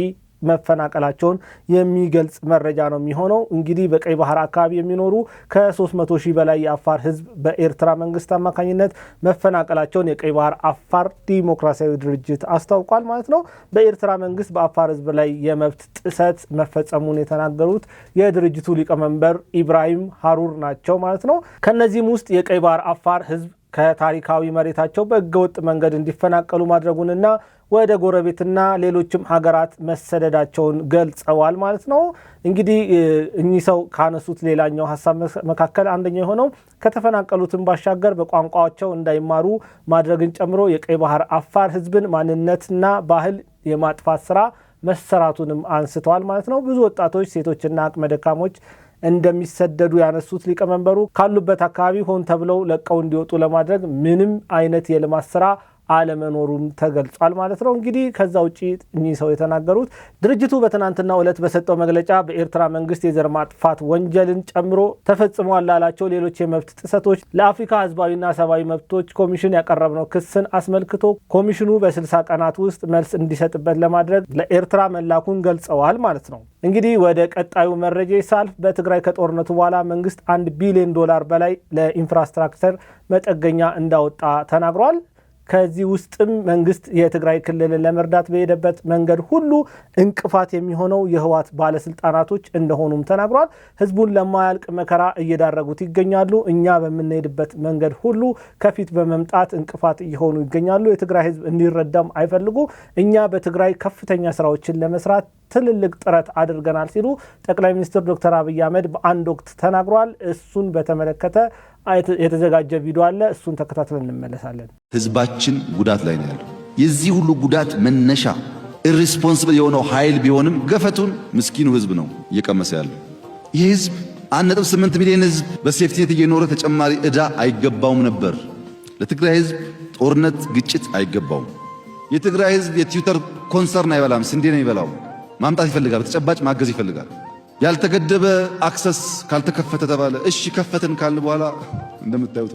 መፈናቀላቸውን የሚገልጽ መረጃ ነው የሚሆነው። እንግዲህ በቀይ ባህር አካባቢ የሚኖሩ ከ300 ሺህ በላይ የአፋር ህዝብ በኤርትራ መንግስት አማካኝነት መፈናቀላቸውን የቀይ ባህር አፋር ዲሞክራሲያዊ ድርጅት አስታውቋል ማለት ነው። በኤርትራ መንግስት በአፋር ህዝብ ላይ የመብት ጥሰት መፈጸሙን የተናገሩት የድርጅቱ ሊቀመንበር ኢብራሂም ሀሩር ናቸው ማለት ነው። ከነዚህም ውስጥ የቀይ ባህር አፋር ህዝብ ከታሪካዊ መሬታቸው በህገወጥ መንገድ እንዲፈናቀሉ ማድረጉንና ወደ ጎረቤትና ሌሎችም ሀገራት መሰደዳቸውን ገልጸዋል ማለት ነው። እንግዲህ እኚህ ሰው ካነሱት ሌላኛው ሀሳብ መካከል አንደኛው የሆነው ከተፈናቀሉትን ባሻገር በቋንቋቸው እንዳይማሩ ማድረግን ጨምሮ የቀይ ባህር አፋር ህዝብን ማንነትና ባህል የማጥፋት ስራ መሰራቱንም አንስተዋል ማለት ነው። ብዙ ወጣቶች፣ ሴቶችና አቅመ ደካሞች እንደሚሰደዱ ያነሱት ሊቀመንበሩ ካሉበት አካባቢ ሆን ተብለው ለቀው እንዲወጡ ለማድረግ ምንም አይነት የልማት ስራ አለመኖሩም ተገልጿል ማለት ነው። እንግዲህ ከዛ ውጪ እኚህ ሰው የተናገሩት ድርጅቱ በትናንትናው ዕለት በሰጠው መግለጫ በኤርትራ መንግስት የዘር ማጥፋት ወንጀልን ጨምሮ ተፈጽሟል ላላቸው ሌሎች የመብት ጥሰቶች ለአፍሪካ ህዝባዊና ሰብአዊ መብቶች ኮሚሽን ያቀረብነው ክስን አስመልክቶ ኮሚሽኑ በ60 ቀናት ውስጥ መልስ እንዲሰጥበት ለማድረግ ለኤርትራ መላኩን ገልጸዋል ማለት ነው። እንግዲህ ወደ ቀጣዩ መረጃ ሳልፍ በትግራይ ከጦርነቱ በኋላ መንግስት $1 ቢሊዮን በላይ ለኢንፍራስትራክቸር መጠገኛ እንዳወጣ ተናግሯል። ከዚህ ውስጥም መንግስት የትግራይ ክልልን ለመርዳት በሄደበት መንገድ ሁሉ እንቅፋት የሚሆነው የህወሓት ባለስልጣናቶች እንደሆኑም ተናግሯል። ህዝቡን ለማያልቅ መከራ እየዳረጉት ይገኛሉ። እኛ በምንሄድበት መንገድ ሁሉ ከፊት በመምጣት እንቅፋት እየሆኑ ይገኛሉ። የትግራይ ህዝብ እንዲረዳም አይፈልጉ። እኛ በትግራይ ከፍተኛ ስራዎችን ለመስራት ትልልቅ ጥረት አድርገናል ሲሉ ጠቅላይ ሚኒስትር ዶክተር አብይ አህመድ በአንድ ወቅት ተናግሯል። እሱን በተመለከተ የተዘጋጀ ቪዲዮ አለ። እሱን ተከታትለን እንመለሳለን። ህዝባችን ጉዳት ላይ ነው ያለው። የዚህ ሁሉ ጉዳት መነሻ ኢሪስፖንሲብል የሆነው ኃይል ቢሆንም ገፈቱን ምስኪኑ ህዝብ ነው እየቀመሰ ያለው። ይህ ህዝብ 1.8 ሚሊዮን ህዝብ በሴፍቲኔት እየኖረ ተጨማሪ ዕዳ አይገባውም ነበር። ለትግራይ ህዝብ ጦርነት ግጭት አይገባውም። የትግራይ ህዝብ የትዊተር ኮንሰርን አይበላም፣ ስንዴ ነው ይበላው። ማምጣት ይፈልጋል፣ ተጨባጭ ማገዝ ይፈልጋል። ያልተገደበ አክሰስ ካልተከፈተ ተባለ። እሺ ከፈትን ካልን በኋላ እንደምታዩት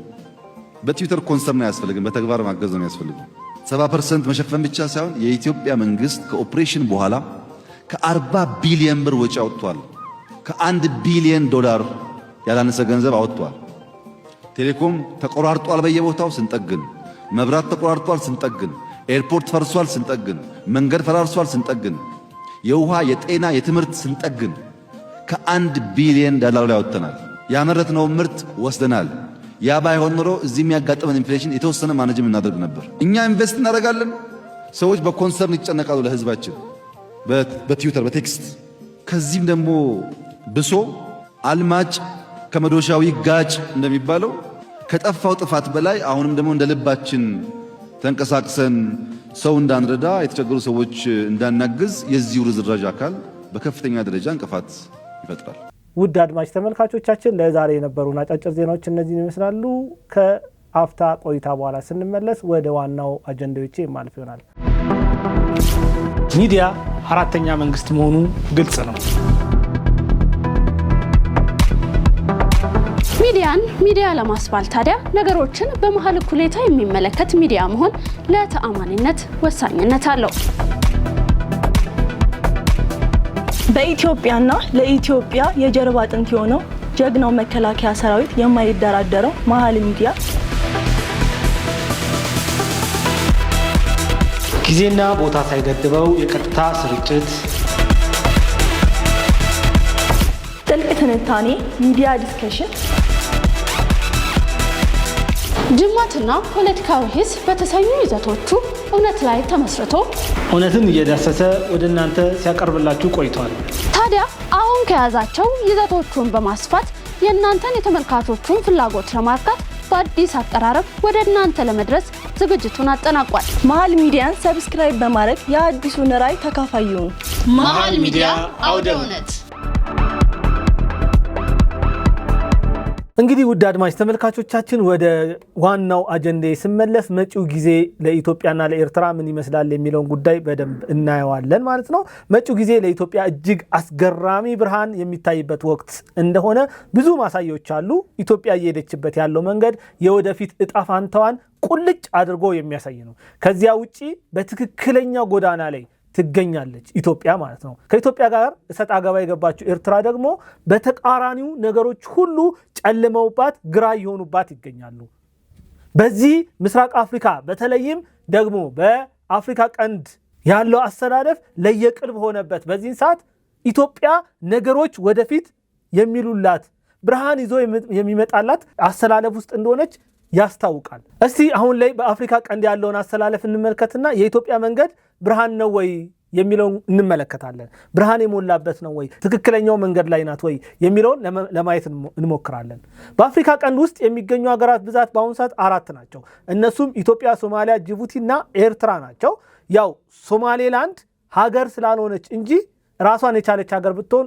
በትዊተር ኮንሰርን አያስፈልግም፣ በተግባር ማገዝ ነው ያስፈልገው። 70% መሸፈን ብቻ ሳይሆን የኢትዮጵያ መንግስት ከኦፕሬሽን በኋላ ከ40 ቢሊዮን ብር ወጪ አውጥቷል። ከ1 ቢሊዮን ዶላር ያላነሰ ገንዘብ አውጥቷል። ቴሌኮም ተቆራርጧል፣ በየቦታው ስንጠግን፣ መብራት ተቆራርጧል ስንጠግን፣ ኤርፖርት ፈርሷል ስንጠግን፣ መንገድ ፈራርሷል ስንጠግን፣ የውሃ የጤና የትምህርት ስንጠግን ከ1 ቢሊዮን ዶላር ላይ አውጥተናል። ያመረትነው ምርት ወስደናል። ያ ባይሆን ኖሮ እዚህ የሚያጋጥመን ኢንፍሌሽን የተወሰነ ማኔጅም እናደርግ ነበር። እኛ ኢንቨስት እናደርጋለን፣ ሰዎች በኮንሰርን ይጨነቃሉ ለህዝባችን በትዊተር በቴክስት። ከዚህም ደግሞ ብሶ አልማጭ ከመዶሻው ይጋጭ እንደሚባለው ከጠፋው ጥፋት በላይ አሁንም ደግሞ እንደ ልባችን ተንቀሳቅሰን ሰው እንዳንረዳ የተቸገሩ ሰዎች እንዳናግዝ የዚሁ ርዝራዥ አካል በከፍተኛ ደረጃ እንቅፋት ይፈጥራል። ውድ አድማጭ ተመልካቾቻችን ለዛሬ የነበሩን አጫጭር ዜናዎች እነዚህን ይመስላሉ። ከአፍታ ቆይታ በኋላ ስንመለስ ወደ ዋናው አጀንዳዎቼ ማለፍ ይሆናል። ሚዲያ አራተኛ መንግስት መሆኑ ግልጽ ነው። ሚዲያ ለማስባል ታዲያ ነገሮችን በመሀል እኩሌታ የሚመለከት ሚዲያ መሆን ለተአማኒነት ወሳኝነት አለው። በኢትዮጵያና ለኢትዮጵያ የጀርባ አጥንት የሆነው ጀግናው መከላከያ ሰራዊት የማይደራደረው መሀል ሚዲያ ጊዜና ቦታ ሳይገድበው የቀጥታ ስርጭት፣ ጥልቅ ትንታኔ፣ ሚዲያ ዲስከሽን፣ ጅማትና ፖለቲካዊ ሂስ በተሰኙ ይዘቶቹ እውነት ላይ ተመስርቶ እውነትን እየዳሰሰ ወደ እናንተ ሲያቀርብላችሁ ቆይቷል። ታዲያ አሁን ከያዛቸው ይዘቶቹን በማስፋት የእናንተን የተመልካቾቹን ፍላጎት ለማርካት በአዲስ አቀራረብ ወደ እናንተ ለመድረስ ዝግጅቱን አጠናቋል። መሀል ሚዲያን ሰብስክራይብ በማድረግ የአዲሱን ራዕይ ተካፋይ ይሁኑ። መሀል ሚዲያ አውደ እውነት። እንግዲህ ውድ አድማጭ ተመልካቾቻችን ወደ ዋናው አጀንዳ ስመለስ መጪው ጊዜ ለኢትዮጵያና ለኤርትራ ምን ይመስላል የሚለውን ጉዳይ በደንብ እናየዋለን ማለት ነው። መጪው ጊዜ ለኢትዮጵያ እጅግ አስገራሚ ብርሃን የሚታይበት ወቅት እንደሆነ ብዙ ማሳያዎች አሉ። ኢትዮጵያ እየሄደችበት ያለው መንገድ የወደፊት እጣ ፋንታዋን ቁልጭ አድርጎ የሚያሳይ ነው። ከዚያ ውጪ በትክክለኛ ጎዳና ላይ ትገኛለች ኢትዮጵያ ማለት ነው። ከኢትዮጵያ ጋር እሰጥ አገባ የገባችው ኤርትራ ደግሞ በተቃራኒው ነገሮች ሁሉ ጨልመውባት ግራ እየሆኑባት ይገኛሉ። በዚህ ምስራቅ አፍሪካ በተለይም ደግሞ በአፍሪካ ቀንድ ያለው አስተዳደፍ ለየቅል በሆነበት በዚህ ሰዓት ኢትዮጵያ ነገሮች ወደፊት የሚሉላት ብርሃን ይዞ የሚመጣላት አስተላለፍ ውስጥ እንደሆነች ያስታውቃል። እስቲ አሁን ላይ በአፍሪካ ቀንድ ያለውን አስተላለፍ እንመልከትና የኢትዮጵያ መንገድ ብርሃን ነው ወይ የሚለውን እንመለከታለን። ብርሃን የሞላበት ነው ወይ፣ ትክክለኛው መንገድ ላይ ናት ወይ የሚለውን ለማየት እንሞክራለን። በአፍሪካ ቀንድ ውስጥ የሚገኙ ሀገራት ብዛት በአሁኑ ሰዓት 4 ናቸው። እነሱም ኢትዮጵያ፣ ሶማሊያ፣ ጅቡቲና ኤርትራ ናቸው። ያው ሶማሌላንድ ሀገር ስላልሆነች እንጂ ራሷን የቻለች ሀገር ብትሆን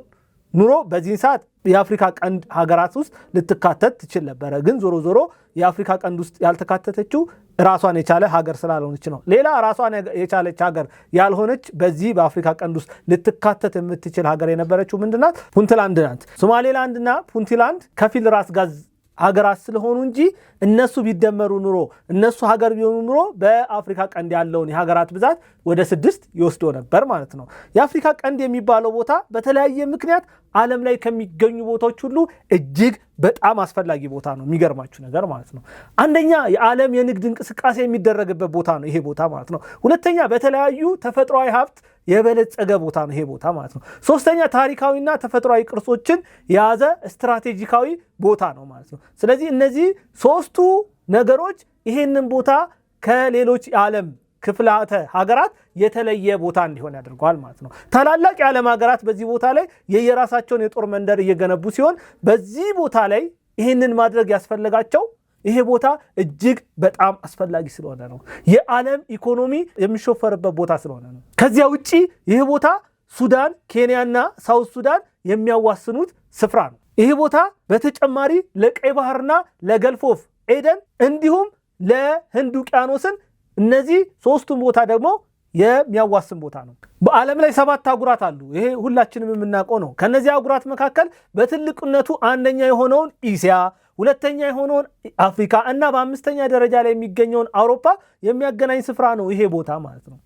ኑሮ በዚህ ሰዓት የአፍሪካ ቀንድ ሀገራት ውስጥ ልትካተት ትችል ነበረ። ግን ዞሮ ዞሮ የአፍሪካ ቀንድ ውስጥ ያልተካተተችው ራሷን የቻለ ሀገር ስላልሆነች ነው። ሌላ ራሷን የቻለች ሀገር ያልሆነች በዚህ በአፍሪካ ቀንድ ውስጥ ልትካተት የምትችል ሀገር የነበረችው ምንድናት? ፑንትላንድ ናት። ሶማሌላንድና ፑንትላንድ ከፊል ራስ ጋዝ ሀገራት ስለሆኑ እንጂ እነሱ ቢደመሩ ኑሮ እነሱ ሀገር ቢሆኑ ኑሮ በአፍሪካ ቀንድ ያለውን የሀገራት ብዛት ወደ 6 ይወስዶ ነበር ማለት ነው። የአፍሪካ ቀንድ የሚባለው ቦታ በተለያየ ምክንያት ዓለም ላይ ከሚገኙ ቦታዎች ሁሉ እጅግ በጣም አስፈላጊ ቦታ ነው። የሚገርማችሁ ነገር ማለት ነው፣ አንደኛ የዓለም የንግድ እንቅስቃሴ የሚደረግበት ቦታ ነው ይሄ ቦታ ማለት ነው። ሁለተኛ በተለያዩ ተፈጥሯዊ ሀብት የበለጸገ ቦታ ነው ይሄ ቦታ ማለት ነው። ሶስተኛ ታሪካዊና ተፈጥሯዊ ቅርሶችን የያዘ ስትራቴጂካዊ ቦታ ነው ማለት ነው። ስለዚህ እነዚህ 3ቱ ነገሮች ይሄንን ቦታ ከሌሎች የዓለም ክፍላተ ሀገራት የተለየ ቦታ እንዲሆን ያደርገዋል ማለት ነው። ታላላቅ የዓለም ሀገራት በዚህ ቦታ ላይ የየራሳቸውን የጦር መንደር እየገነቡ ሲሆን በዚህ ቦታ ላይ ይህንን ማድረግ ያስፈልጋቸው ይሄ ቦታ እጅግ በጣም አስፈላጊ ስለሆነ ነው። የዓለም ኢኮኖሚ የሚሾፈርበት ቦታ ስለሆነ ነው። ከዚያ ውጪ ይሄ ቦታ ሱዳን፣ ኬንያና ሳውት ሱዳን የሚያዋስኑት ስፍራ ነው። ይሄ ቦታ በተጨማሪ ለቀይ ባህርና ለገልፍ ኦፍ ኤደን እንዲሁም ለህንድ ውቅያኖስን እነዚህ ሶስቱም ቦታ ደግሞ የሚያዋስን ቦታ ነው። በዓለም ላይ 7 አህጉራት አሉ። ይሄ ሁላችንም የምናውቀው ነው። ከነዚህ አህጉራት መካከል በትልቅነቱ አንደኛ የሆነውን እስያ፣ ሁለተኛ የሆነውን አፍሪካ እና በአምስተኛ ደረጃ ላይ የሚገኘውን አውሮፓ የሚያገናኝ ስፍራ ነው ይሄ ቦታ ማለት ነው።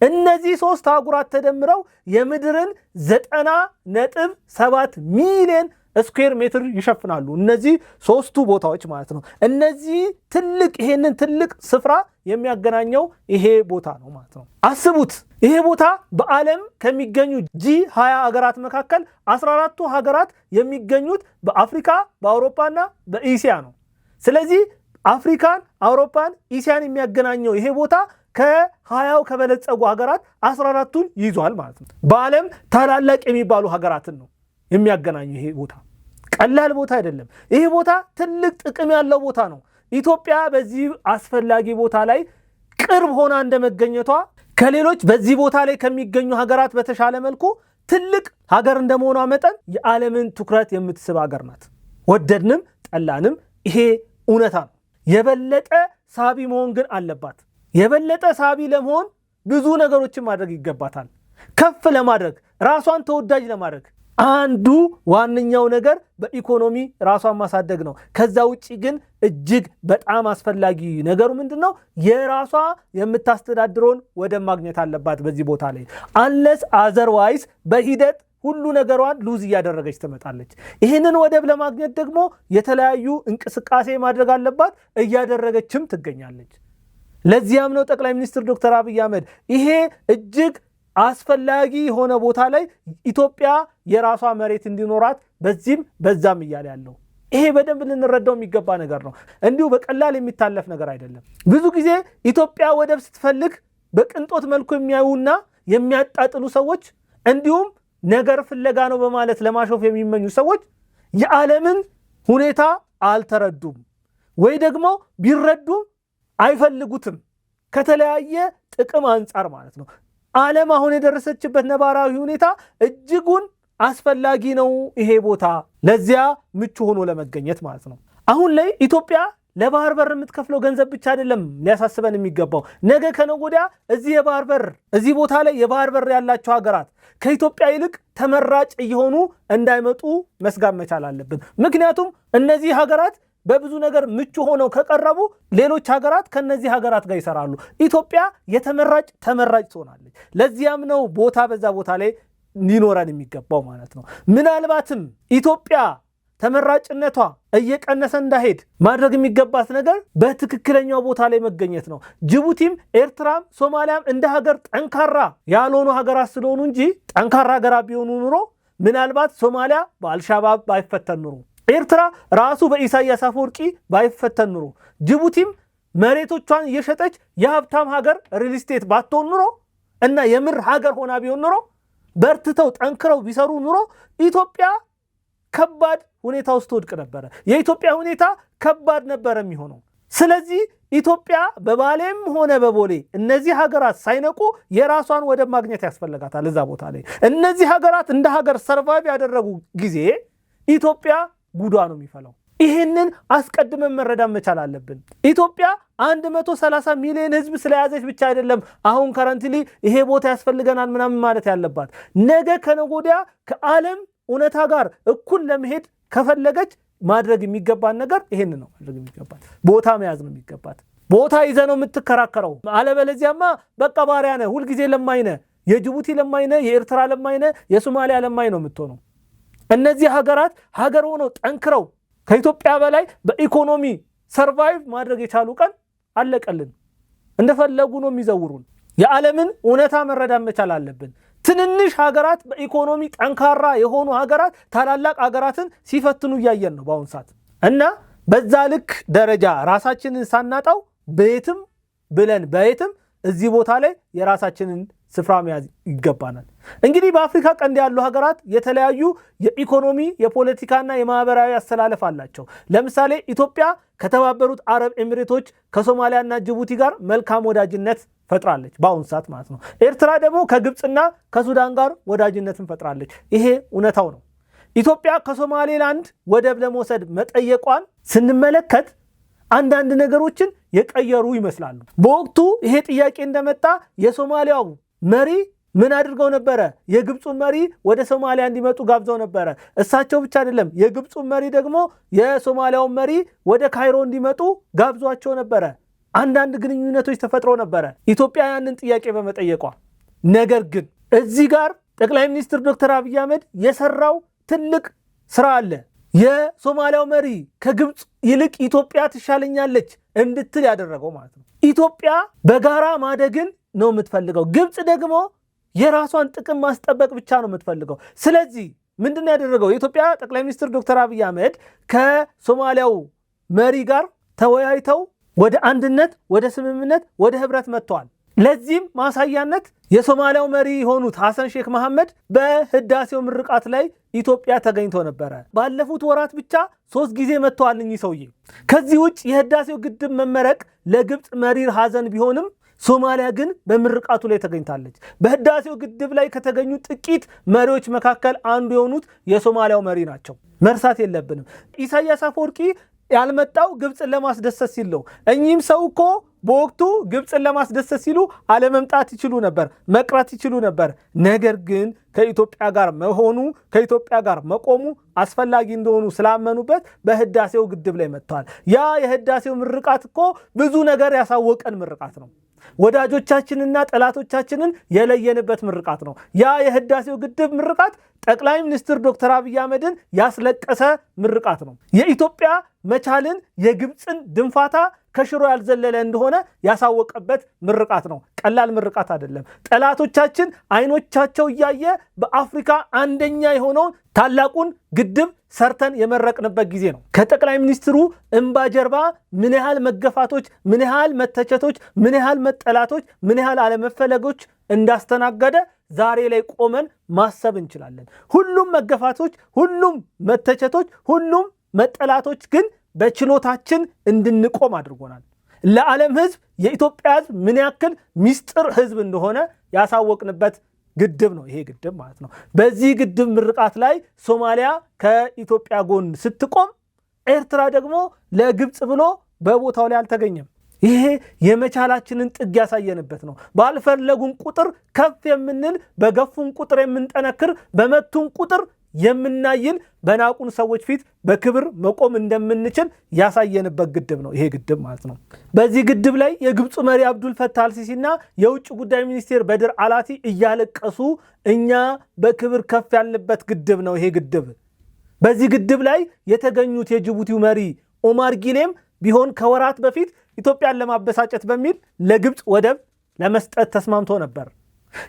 እነዚህ 3 አህጉራት ተደምረው የምድርን 90.7 ሚሊዮን ስኩዌር ሜትር ይሸፍናሉ። እነዚህ 3ቱ ቦታዎች ማለት ነው። እነዚህ ይሄንን ትልቅ ስፍራ የሚያገናኘው ይሄ ቦታ ነው ማለት ነው። አስቡት፣ ይሄ ቦታ በዓለም ከሚገኙ G20 ሀገራት መካከል 14ቱ ሀገራት የሚገኙት በአፍሪካ፣ በአውሮፓና በእስያ ነው። ስለዚህ አፍሪካን፣ አውሮፓን፣ እስያን የሚያገናኘው ይሄ ቦታ ከ20 ከበለጸጉ ሀገራት 14ቱን ይዟል ማለት ነው። በዓለም ታላላቅ የሚባሉ ሀገራትን ነው የሚያገናኘው ይሄ ቦታ። ቀላል ቦታ አይደለም። ይሄ ቦታ ትልቅ ጥቅም ያለው ቦታ ነው። ኢትዮጵያ በዚህ አስፈላጊ ቦታ ላይ ቅርብ ሆና እንደመገኘቷ ከሌሎች በዚህ ቦታ ላይ ከሚገኙ ሀገራት በተሻለ መልኩ ትልቅ ሀገር እንደመሆኗ መጠን የዓለምን ትኩረት የምትስብ ሀገር ናት። ወደድንም ጠላንም ይሄ እውነታ ነው። የበለጠ ሳቢ መሆን ግን አለባት። የበለጠ ሳቢ ለመሆን ብዙ ነገሮችን ማድረግ ይገባታል። ከፍ ለማድረግ ራሷን ተወዳጅ ለማድረግ አንዱ ዋነኛው ነገር በኢኮኖሚ ራሷን ማሳደግ ነው። ከዛ ውጪ ግን እጅግ በጣም አስፈላጊ ነገሩ ምንድነው? የራሷ የምታስተዳድረውን ወደብ ማግኘት አለባት በዚህ ቦታ ላይ። አንለስ አዘርዋይስ በሂደት ሁሉ ነገሯን ሉዝ እያደረገች ትመጣለች። ይህንን ወደብ ለማግኘት ደግሞ የተለያዩ እንቅስቃሴ ማድረግ አለባት፣ እያደረገችም ትገኛለች። ለዚያም ነው ጠቅላይ ሚኒስትር ዶክተር አብይ አህመድ ይሄ እጅግ አስፈላጊ የሆነ ቦታ ላይ ኢትዮጵያ የራሷ መሬት እንዲኖራት በዚህም በዛም እያለ ያለው። ይሄ በደንብ ልንረዳው የሚገባ ነገር ነው። እንዲሁ በቀላል የሚታለፍ ነገር አይደለም። ብዙ ጊዜ ኢትዮጵያ ወደብ ስትፈልግ በቅንጦት መልኩ የሚያዩና የሚያጣጥሉ ሰዎች እንዲሁም ነገር ፍለጋ ነው በማለት ለማሾፍ የሚመኙ ሰዎች የዓለምን ሁኔታ አልተረዱም፣ ወይ ደግሞ ቢረዱም አይፈልጉትም። ከተለያየ ጥቅም አንጻር ማለት ነው። ዓለም አሁን የደረሰችበት ነባራዊ ሁኔታ እጅጉን አስፈላጊ ነው ይሄ ቦታ ለዚያ ምቹ ሆኖ ለመገኘት ማለት ነው። አሁን ላይ ኢትዮጵያ ለባህር በር የምትከፍለው ገንዘብ ብቻ አይደለም ሊያሳስበን የሚገባው። ነገ ከነገ ወዲያ እዚህ ቦታ ላይ የባህር በር ያላቸው ሀገራት ከኢትዮጵያ ይልቅ ተመራጭ እየሆኑ እንዳይመጡ መስጋት መቻል አለብን። ምክንያቱም እነዚህ ሀገራት በብዙ ነገር ምቹ ሆነው ከቀረቡ ሌሎች ሀገራት ከነዚህ ሀገራት ጋር ይሰራሉ። ኢትዮጵያ ተመራጭ ትሆናለች። ለዚያም ነው በዛ ቦታ ላይ ሊኖረን የሚገባው ማለት ነው። ምናልባትም ኢትዮጵያ ተመራጭነቷ እየቀነሰ እንዳይሄድ ማድረግ የሚገባት ነገር በትክክለኛው ቦታ ላይ መገኘት ነው። ጅቡቲም፣ ኤርትራም፣ ሶማሊያም እንደ ሀገር ጠንካራ ያልሆኑ ሀገራት ስለሆኑ እንጂ ጠንካራ ሀገራት ቢሆኑ ኑሮ ምናልባት ሶማሊያ በአልሻባብ ባይፈተን ኑሮ፣ ኤርትራ ራሱ በኢሳያስ አፈወርቂ ባይፈተን ኑሮ፣ ጅቡቲም መሬቶቿን እየሸጠች የሀብታም ሀገር ሪል ስቴት ባትሆን ኑሮ እና የምር ሀገር ሆና ቢሆን ኑሮ በርትተው ጠንክረው ቢሰሩ ኑሮ ኢትዮጵያ ከባድ ሁኔታ ውስጥ ትወድቅ ነበረ። የኢትዮጵያ ሁኔታ ከባድ ነበረ የሚሆነው። ስለዚህ ኢትዮጵያ በባሌም ሆነ በቦሌ እነዚህ ሀገራት ሳይነቁ የራሷን ወደብ ማግኘት ያስፈልጋታል። እዛ ቦታ ላይ እነዚህ ሀገራት እንደ ሀገር ሰርቫይቭ ያደረጉ ጊዜ ኢትዮጵያ ጉዷ ነው የሚፈለው። ይህንን አስቀድመን መረዳት መቻል አለብን። ኢትዮጵያ 130 ሚሊዮን ህዝብ ስለያዘች ብቻ አይደለም አሁን ከረንትሊ ይሄ ቦታ ያስፈልገናል ምናምን ማለት ያለባት። ነገ ከነገ ወዲያ ከዓለም እውነታ ጋር እኩል ለመሄድ ከፈለገች ማድረግ የሚገባን ነገር ይሄንን ነው ማድረግ የሚገባት። ቦታ መያዝ ነው የሚገባት። ቦታ ይዘ ነው የምትከራከረው። አለበለዚያማ በቃ ባሪያ ነህ፣ ሁልጊዜ ለማኝ ነህ። የጅቡቲ ለማኝ ነህ፣ የኤርትራ ለማኝ ነህ፣ የሶማሊያ ለማኝ ነው የምትሆነው። እነዚህ ሀገራት ሀገር ሆነው ጠንክረው ከኢትዮጵያ በላይ በኢኮኖሚ ሰርቫይቭ ማድረግ የቻሉ ቀን አለቀልን። እንደፈለጉ ነው የሚዘውሩን። የዓለምን እውነታ መረዳት መቻል አለብን። ትንንሽ ሀገራት በኢኮኖሚ ጠንካራ የሆኑ ሀገራት ታላላቅ ሀገራትን ሲፈትኑ እያየን ነው በአሁኑ ሰዓት። እና በዛ ልክ ደረጃ ራሳችንን ሳናጣው በየትም እዚህ ቦታ ላይ የራሳችንን ስፍራ መያዝ ይገባናል። እንግዲህ በአፍሪካ ቀንድ ያሉ ሀገራት የተለያዩ የኢኮኖሚ የፖለቲካና የማህበራዊ አስተላለፍ አላቸው። ለምሳሌ ኢትዮጵያ ከተባበሩት አረብ ኤሚሬቶች ከሶማሊያና ጅቡቲ ጋር መልካም ወዳጅነት ፈጥራለች በአሁኑ ሰዓት ማለት ነው። ኤርትራ ደግሞ ከግብፅና ከሱዳን ጋር ወዳጅነትን ፈጥራለች። ይሄ እውነታው ነው። ኢትዮጵያ ከሶማሌላንድ ወደብ ለመውሰድ መጠየቋን ስንመለከት አንዳንድ ነገሮችን የቀየሩ ይመስላሉ። በወቅቱ ይሄ ጥያቄ እንደመጣ የሶማሊያው መሪ ምን አድርገው ነበረ? የግብፁ መሪ ወደ ሶማሊያ እንዲመጡ ጋብዘው ነበረ። እሳቸው ብቻ አይደለም፣ የግብፁ መሪ ደግሞ የሶማሊያው መሪ ወደ ካይሮ እንዲመጡ ጋብዟቸው ነበረ። አንዳንድ ግንኙነቶች ተፈጥሮ ነበረ ኢትዮጵያ ያንን ጥያቄ በመጠየቋ። ነገር ግን እዚህ ጋር ጠቅላይ ሚኒስትር ዶክተር አብይ አህመድ የሰራው ትልቅ ስራ አለ። የሶማሊያው መሪ ከግብፅ ይልቅ ኢትዮጵያ ትሻለኛለች እንድትል ያደረገው ማለት ነው። ኢትዮጵያ በጋራ ማደግን ነው የምትፈልገው። ግብፅ ደግሞ የራሷን ጥቅም ማስጠበቅ ብቻ ነው የምትፈልገው። ስለዚህ ምንድን ነው ያደረገው? የኢትዮጵያ ጠቅላይ ሚኒስትር ዶክተር አብይ አህመድ ከሶማሊያው መሪ ጋር ተወያይተው ወደ አንድነት፣ ወደ ስምምነት፣ ወደ ህብረት መጥተዋል። ለዚህም ማሳያነት የሶማሊያው መሪ የሆኑት ሐሰን ሼክ መሐመድ በህዳሴው ምርቃት ላይ ኢትዮጵያ ተገኝቶ ነበረ። ባለፉት ወራት ብቻ 3 ጊዜ መጥተዋል እኚህ ሰውዬ። ከዚህ ውጭ የህዳሴው ግድብ መመረቅ ለግብፅ መሪር ሐዘን ቢሆንም ሶማሊያ ግን በምርቃቱ ላይ ተገኝታለች። በህዳሴው ግድብ ላይ ከተገኙ ጥቂት መሪዎች መካከል አንዱ የሆኑት የሶማሊያው መሪ ናቸው። መርሳት የለብንም። ኢሳያስ አፈወርቂ ያልመጣው ግብፅን ለማስደሰት ሲል ነው። እኚህም ሰው እኮ በወቅቱ ግብፅን ለማስደሰት ሲሉ አለመምጣት ይችሉ ነበር፣ መቅረት ይችሉ ነበር። ነገር ግን ከኢትዮጵያ ጋር መሆኑ፣ ከኢትዮጵያ ጋር መቆሙ አስፈላጊ እንደሆኑ ስላመኑበት በህዳሴው ግድብ ላይ መጥተዋል። ያ የህዳሴው ምርቃት እኮ ብዙ ነገር ያሳወቀን ምርቃት ነው። ወዳጆቻችንና ጠላቶቻችንን የለየንበት ምርቃት ነው። ያ የህዳሴው ግድብ ምርቃት ጠቅላይ ሚኒስትር ዶክተር አብይ አህመድን ያስለቀሰ ምርቃት ነው። የኢትዮጵያ መቻልን፣ የግብፅን ድንፋታ ከሽሮ ያልዘለለ እንደሆነ ያሳወቀበት ምርቃት ነው። ቀላል ምርቃት አይደለም። ጠላቶቻችን አይኖቻቸው እያየ በአፍሪካ አንደኛ የሆነውን ታላቁን ግድብ ሰርተን የመረቅንበት ጊዜ ነው። ከጠቅላይ ሚኒስትሩ እንባ ጀርባ ምን ያህል መገፋቶች፣ ምን ያህል መተቸቶች፣ ምን ያህል መጠላቶች፣ ምን ያህል አለመፈለጎች እንዳስተናገደ ዛሬ ላይ ቆመን ማሰብ እንችላለን። ሁሉም መገፋቶች፣ ሁሉም መተቸቶች፣ ሁሉም መጠላቶች ግን በችሎታችን እንድንቆም አድርጎናል። ለዓለም ህዝብ የኢትዮጵያ ህዝብ ምን ያክል ሚስጥር ህዝብ እንደሆነ ያሳወቅንበት ግድብ ነው ይሄ ግድብ ማለት ነው። በዚህ ግድብ ምርቃት ላይ ሶማሊያ ከኢትዮጵያ ጎን ስትቆም፣ ኤርትራ ደግሞ ለግብፅ ብሎ በቦታው ላይ አልተገኘም። ይሄ የመቻላችንን ጥግ ያሳየንበት ነው። ባልፈለጉን ቁጥር ከፍ የምንል፣ በገፉን ቁጥር የምንጠነክር፣ በመቱን ቁጥር የምናይል፣ በናቁን ሰዎች ፊት በክብር መቆም እንደምንችል ያሳየንበት ግድብ ነው ይሄ ግድብ ማለት ነው። በዚህ ግድብ ላይ የግብፁ መሪ አብዱል ፈታህ አልሲሲና የውጭ ጉዳይ ሚኒስቴር በድር አላቲ እያለቀሱ እኛ በክብር ከፍ ያልንበት ግድብ ነው ይሄ ግድብ። በዚህ ግድብ ላይ የተገኙት የጅቡቲው መሪ ኦማር ጊሌም ቢሆን ከወራት በፊት ኢትዮጵያን ለማበሳጨት በሚል ለግብፅ ወደብ ለመስጠት ተስማምቶ ነበር።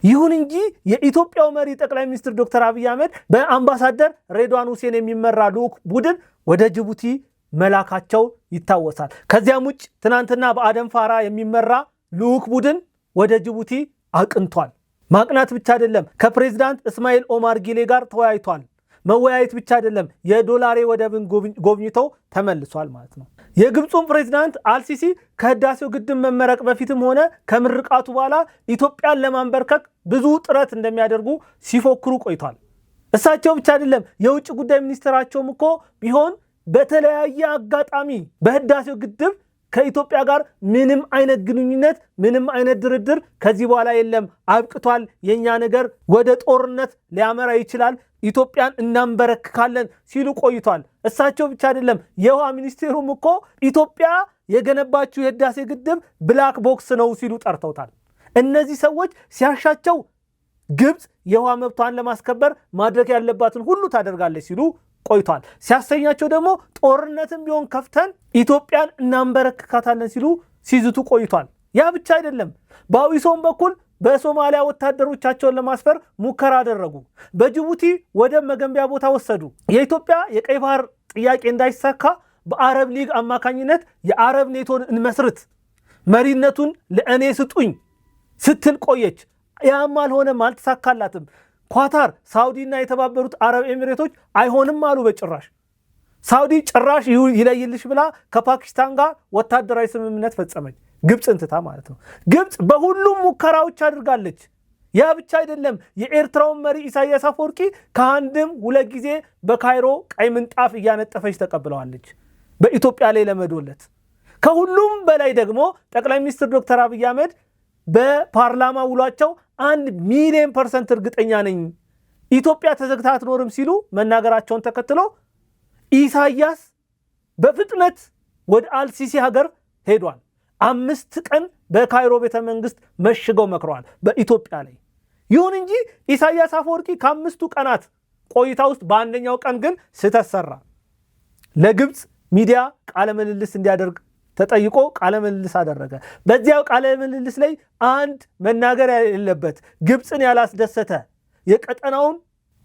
ይሁን እንጂ የኢትዮጵያው መሪ ጠቅላይ ሚኒስትር ዶክተር አብይ አህመድ በአምባሳደር ሬድዋን ሁሴን የሚመራ ልዑክ ቡድን ወደ ጅቡቲ መላካቸው ይታወሳል። ከዚያም ውጭ ትናንትና በአደም ፋራ የሚመራ ልዑክ ቡድን ወደ ጅቡቲ አቅንቷል። ማቅናት ብቻ አይደለም፣ ከፕሬዝዳንት እስማኤል ኦማር ጊሌ ጋር ተወያይቷል። መወያየት ብቻ አይደለም፣ የዶላሬ ወደብን ጎብኝተው ተመልሷል ማለት ነው። የግብፁን ፕሬዝዳንት አልሲሲ ከህዳሴው ግድብ መመረቅ በፊትም ሆነ ከምርቃቱ በኋላ ኢትዮጵያን ለማንበርከክ ብዙ ጥረት እንደሚያደርጉ ሲፎክሩ ቆይቷል። እሳቸው ብቻ አይደለም፣ የውጭ ጉዳይ ሚኒስትራቸውም እኮ ቢሆን በተለያየ አጋጣሚ በህዳሴው ግድብ ከኢትዮጵያ ጋር ምንም አይነት ግንኙነት፣ ምንም አይነት ድርድር ከዚህ በኋላ የለም፣ አብቅቷል፣ የኛ ነገር ወደ ጦርነት ሊያመራ ይችላል፣ ኢትዮጵያን እናንበረክካለን ሲሉ ቆይቷል። እሳቸው ብቻ አይደለም፣ የውሃ ሚኒስቴሩም እኮ ኢትዮጵያ የገነባችው የህዳሴ ግድብ ብላክ ቦክስ ነው ሲሉ ጠርተውታል። እነዚህ ሰዎች ሲያሻቸው ግብፅ የውሃ መብቷን ለማስከበር ማድረግ ያለባትን ሁሉ ታደርጋለች ሲሉ ቆይቷል። ሲያሰኛቸው ደግሞ ጦርነትም ቢሆን ከፍተን ኢትዮጵያን እናንበረክካታለን ሲሉ ሲዝቱ ቆይቷል። ያ ብቻ አይደለም፣ በአዊሶም በኩል በሶማሊያ ወታደሮቻቸውን ለማስፈር ሙከራ አደረጉ። በጅቡቲ ወደብ መገንቢያ ቦታ ወሰዱ። የኢትዮጵያ የቀይ ባህር ጥያቄ እንዳይሳካ በአረብ ሊግ አማካኝነት የአረብ ኔቶን እንመስርት፣ መሪነቱን ለእኔ ስጡኝ ስትል ቆየች። ያም አልሆነም፣ አልተሳካላትም። ኳታር፣ ሳውዲና የተባበሩት አረብ ኤሚሬቶች አይሆንም አሉ። በጭራሽ ሳውዲ ጭራሽ ይለይልሽ ብላ ከፓኪስታን ጋር ወታደራዊ ስምምነት ፈጸመች። ግብፅን ትታ ማለት ነው። ግብፅ በሁሉም ሙከራዎች አድርጋለች። ያ ብቻ አይደለም፣ የኤርትራውን መሪ ኢሳያስ አፈወርቂ ከአንድም 2 ጊዜ በካይሮ ቀይ ምንጣፍ እያነጠፈች ተቀብለዋለች፣ በኢትዮጵያ ላይ ለመዶለት። ከሁሉም በላይ ደግሞ ጠቅላይ ሚኒስትር ዶክተር አብይ አህመድ በፓርላማ ውሏቸው 1 ሚሊዮን% እርግጠኛ ነኝ ኢትዮጵያ ተዘግታ አትኖርም ሲሉ መናገራቸውን ተከትሎ ኢሳያስ በፍጥነት ወደ አልሲሲ ሀገር ሄዷል። 5 ቀን በካይሮ ቤተ መንግስት መሽገው መክረዋል በኢትዮጵያ ላይ። ይሁን እንጂ ኢሳያስ አፈወርቂ ከ5ቱ ቀናት ቆይታ ውስጥ በአንደኛው ቀን ግን ስህተት ሰራ። ለግብፅ ሚዲያ ቃለ ምልልስ እንዲያደርግ ተጠይቆ ቃለ ምልልስ አደረገ። በዚያው ቃለ ምልልስ ላይ አንድ መናገር የሌለበት ግብፅን ያላስደሰተ የቀጠናውን